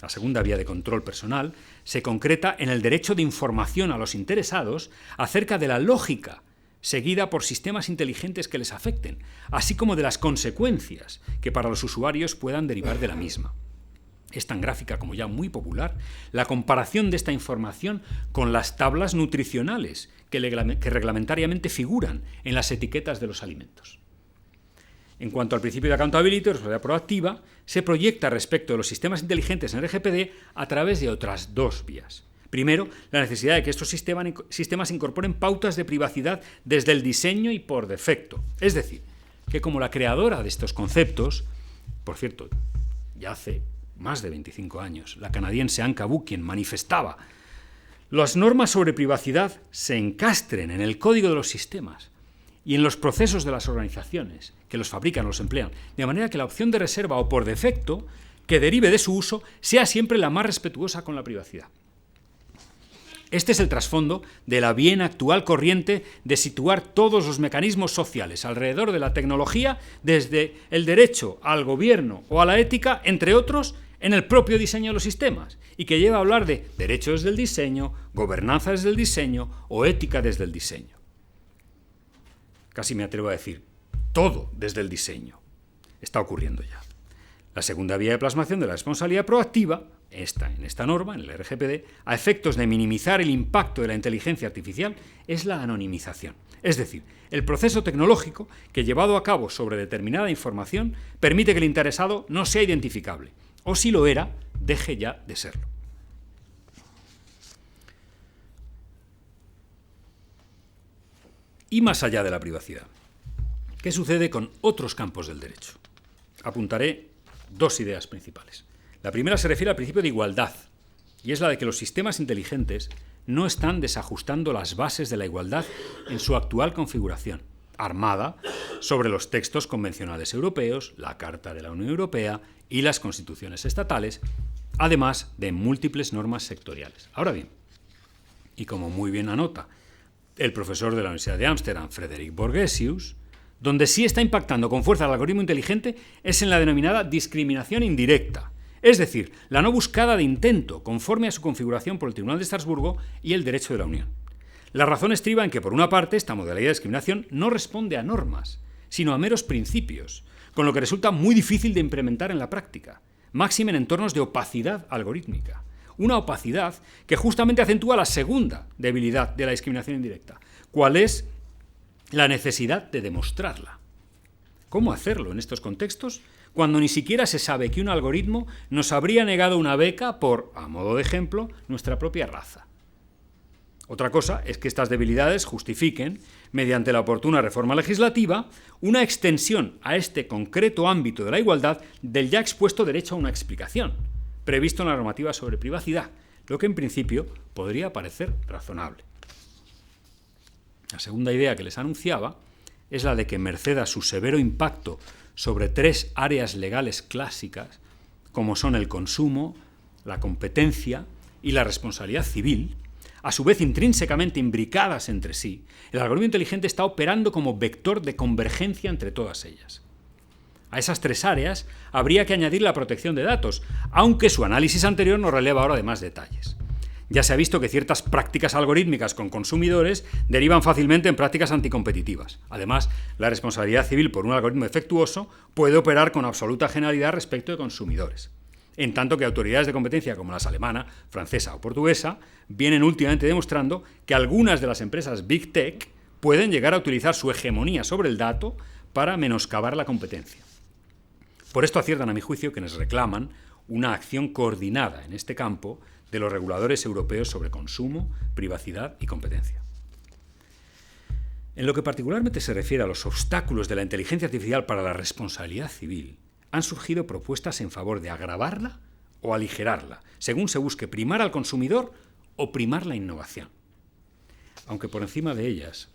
La segunda vía de control personal se concreta en el derecho de información a los interesados acerca de la lógica seguida por sistemas inteligentes que les afecten, así como de las consecuencias que para los usuarios puedan derivar de la misma. Es tan gráfica como ya muy popular la comparación de esta información con las tablas nutricionales que reglamentariamente figuran en las etiquetas de los alimentos. En cuanto al principio de accountability o responsabilidad proactiva, se proyecta respecto de los sistemas inteligentes en el RGPD a través de otras dos vías. Primero, la necesidad de que estos sistemas incorporen pautas de privacidad desde el diseño y por defecto. Es decir, que como la creadora de estos conceptos, por cierto, ya hace más de 25 años, la canadiense Anne Kabukian manifestaba, las normas sobre privacidad se encastren en el código de los sistemas y en los procesos de las organizaciones que los fabrican o los emplean, de manera que la opción de reserva o por defecto que derive de su uso sea siempre la más respetuosa con la privacidad. Este es el trasfondo de la bien actual corriente de situar todos los mecanismos sociales alrededor de la tecnología, desde el derecho al gobierno o a la ética, entre otros, en el propio diseño de los sistemas, y que lleva a hablar de derecho desde el diseño, gobernanza desde el diseño o ética desde el diseño. Casi me atrevo a decir, todo desde el diseño. Está ocurriendo ya. La segunda vía de plasmación de la responsabilidad proactiva, en esta norma, en el RGPD, a efectos de minimizar el impacto de la inteligencia artificial, es la anonimización. Es decir, el proceso tecnológico que, llevado a cabo sobre determinada información, permite que el interesado no sea identificable, o si lo era, deje ya de serlo. Y más allá de la privacidad, ¿qué sucede con otros campos del derecho? Apuntaré dos ideas principales. La primera se refiere al principio de igualdad, y es la de que los sistemas inteligentes no están desajustando las bases de la igualdad en su actual configuración, armada sobre los textos convencionales europeos, la Carta de la Unión Europea y las constituciones estatales, además de múltiples normas sectoriales. Ahora bien, y como muy bien anota el profesor de la Universidad de Ámsterdam, Frederik Borgesius, donde sí está impactando con fuerza el algoritmo inteligente es en la denominada discriminación indirecta, es decir, la no buscada de intento, conforme a su configuración por el Tribunal de Estrasburgo y el Derecho de la Unión. La razón estriba en que, por una parte, esta modalidad de discriminación no responde a normas, sino a meros principios, con lo que resulta muy difícil de implementar en la práctica, máxime en entornos de opacidad algorítmica. Una opacidad que justamente acentúa la segunda debilidad de la discriminación indirecta, ¿cuál es la necesidad de demostrarla? ¿Cómo hacerlo en estos contextos? Cuando ni siquiera se sabe que un algoritmo nos habría negado una beca por, a modo de ejemplo, nuestra propia raza. Otra cosa es que estas debilidades justifiquen, mediante la oportuna reforma legislativa, una extensión a este concreto ámbito de la igualdad del ya expuesto derecho a una explicación, previsto en la normativa sobre privacidad, lo que en principio podría parecer razonable. La segunda idea que les anunciaba es la de que, merced a su severo impacto sobre tres áreas legales clásicas, como son el consumo, la competencia y la responsabilidad civil, a su vez intrínsecamente imbricadas entre sí, el algoritmo inteligente está operando como vector de convergencia entre todas ellas. A esas tres áreas habría que añadir la protección de datos, aunque su análisis anterior nos releva ahora de más detalles. Ya se ha visto que ciertas prácticas algorítmicas con consumidores derivan fácilmente en prácticas anticompetitivas. Además, la responsabilidad civil por un algoritmo defectuoso puede operar con absoluta generalidad respecto de consumidores. En tanto que autoridades de competencia como las alemana, francesa o portuguesa vienen últimamente demostrando que algunas de las empresas Big Tech pueden llegar a utilizar su hegemonía sobre el dato para menoscabar la competencia. Por esto aciertan, a mi juicio, quienes reclaman una acción coordinada en este campo de los reguladores europeos sobre consumo, privacidad y competencia. En lo que particularmente se refiere a los obstáculos de la inteligencia artificial para la responsabilidad civil, han surgido propuestas en favor de agravarla o aligerarla, según se busque primar al consumidor o primar la innovación. Aunque por encima de ellas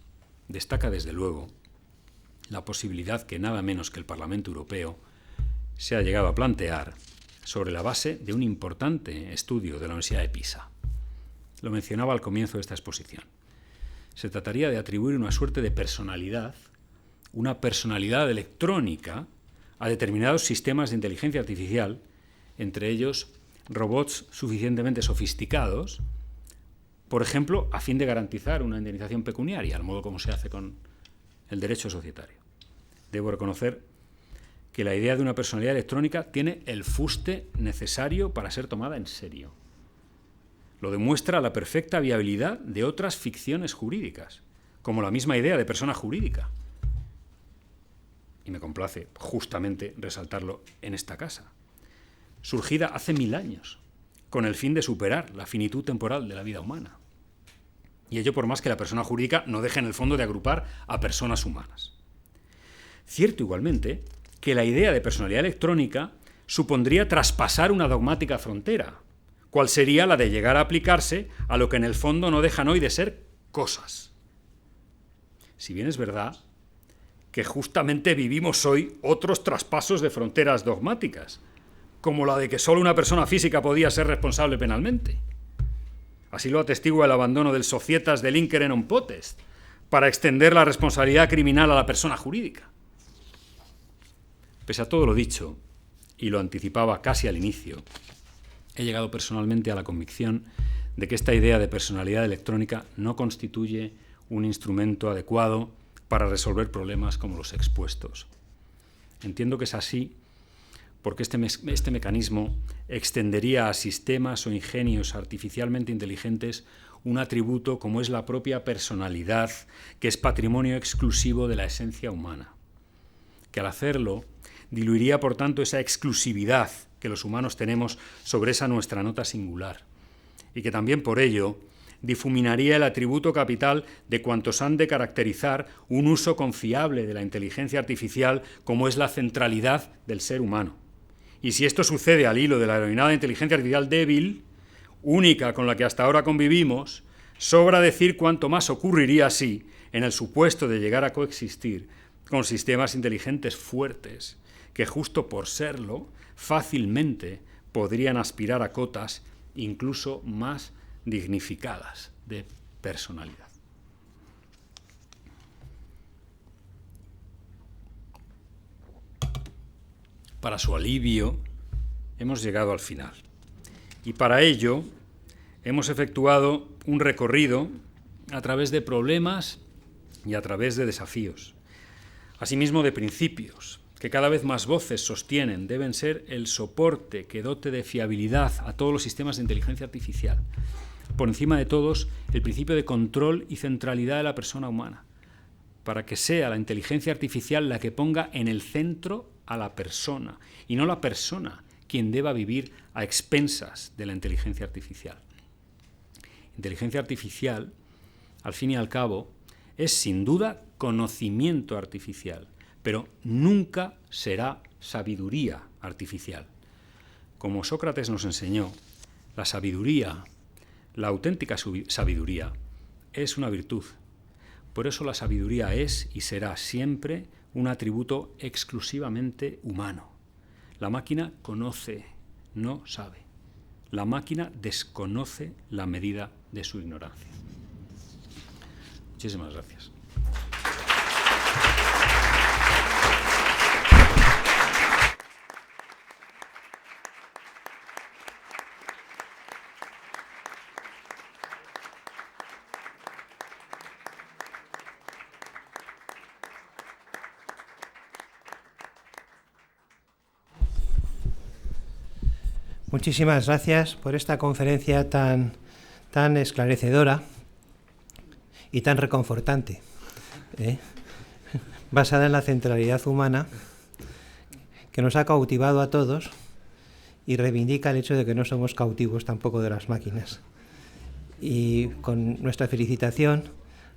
destaca desde luego la posibilidad que nada menos que el Parlamento Europeo se ha llegado a plantear sobre la base de un importante estudio de la Universidad de Pisa. Lo mencionaba al comienzo de esta exposición. Se trataría de atribuir una suerte de personalidad, una personalidad electrónica, a determinados sistemas de inteligencia artificial, entre ellos robots suficientemente sofisticados, por ejemplo, a fin de garantizar una indemnización pecuniaria, al modo como se hace con el derecho societario. Debo reconocer que la idea de una personalidad electrónica tiene el fuste necesario para ser tomada en serio. Lo demuestra la perfecta viabilidad de otras ficciones jurídicas, como la misma idea de persona jurídica. Y me complace justamente resaltarlo en esta casa, surgida hace 1000 años, con el fin de superar la finitud temporal de la vida humana. Y ello por más que la persona jurídica no deje en el fondo de agrupar a personas humanas. Cierto igualmente que la idea de personalidad electrónica supondría traspasar una dogmática frontera, cual sería la de llegar a aplicarse a lo que en el fondo no dejan hoy de ser cosas. Si bien es verdad que justamente vivimos hoy otros traspasos de fronteras dogmáticas, como la de que solo una persona física podía ser responsable penalmente. Así lo atestigua el abandono del Societas del Inquere non potest para extender la responsabilidad criminal a la persona jurídica. Pese a todo lo dicho, y lo anticipaba casi al inicio, he llegado personalmente a la convicción de que esta idea de personalidad electrónica no constituye un instrumento adecuado para resolver problemas como los expuestos. Entiendo que es así porque este mecanismo extendería a sistemas o ingenios artificialmente inteligentes un atributo como es la propia personalidad, que es patrimonio exclusivo de la esencia humana, que al hacerlo diluiría por tanto esa exclusividad que los humanos tenemos sobre esa nuestra nota singular, y que también por ello difuminaría el atributo capital de cuantos han de caracterizar un uso confiable de la inteligencia artificial, como es la centralidad del ser humano. Y si esto sucede al hilo de la denominada inteligencia artificial débil, única con la que hasta ahora convivimos, sobra decir cuánto más ocurriría así en el supuesto de llegar a coexistir con sistemas inteligentes fuertes, que justo por serlo, fácilmente podrían aspirar a cotas incluso más dignificadas de personalidad. Para su alivio, hemos llegado al final. Y para ello, hemos efectuado un recorrido a través de problemas y a través de desafíos, asimismo de principios, que cada vez más voces sostienen deben ser el soporte que dote de fiabilidad a todos los sistemas de inteligencia artificial. Por encima de todos, el principio de control y centralidad de la persona humana, para que sea la inteligencia artificial la que ponga en el centro a la persona, y no la persona quien deba vivir a expensas de la inteligencia artificial. Inteligencia artificial, al fin y al cabo, es sin duda conocimiento artificial, pero nunca será sabiduría artificial. Como Sócrates nos enseñó, la sabiduría, la auténtica sabiduría, es una virtud. Por eso la sabiduría es y será siempre un atributo exclusivamente humano. La máquina conoce, no sabe. La máquina desconoce la medida de su ignorancia. Muchísimas gracias. Muchísimas gracias por esta conferencia tan esclarecedora y tan reconfortante, basada en la centralidad humana, que nos ha cautivado a todos y reivindica el hecho de que no somos cautivos tampoco de las máquinas. Y con nuestra felicitación,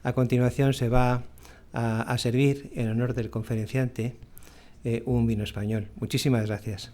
a continuación se va a servir, en honor del conferenciante, un vino español. Muchísimas gracias.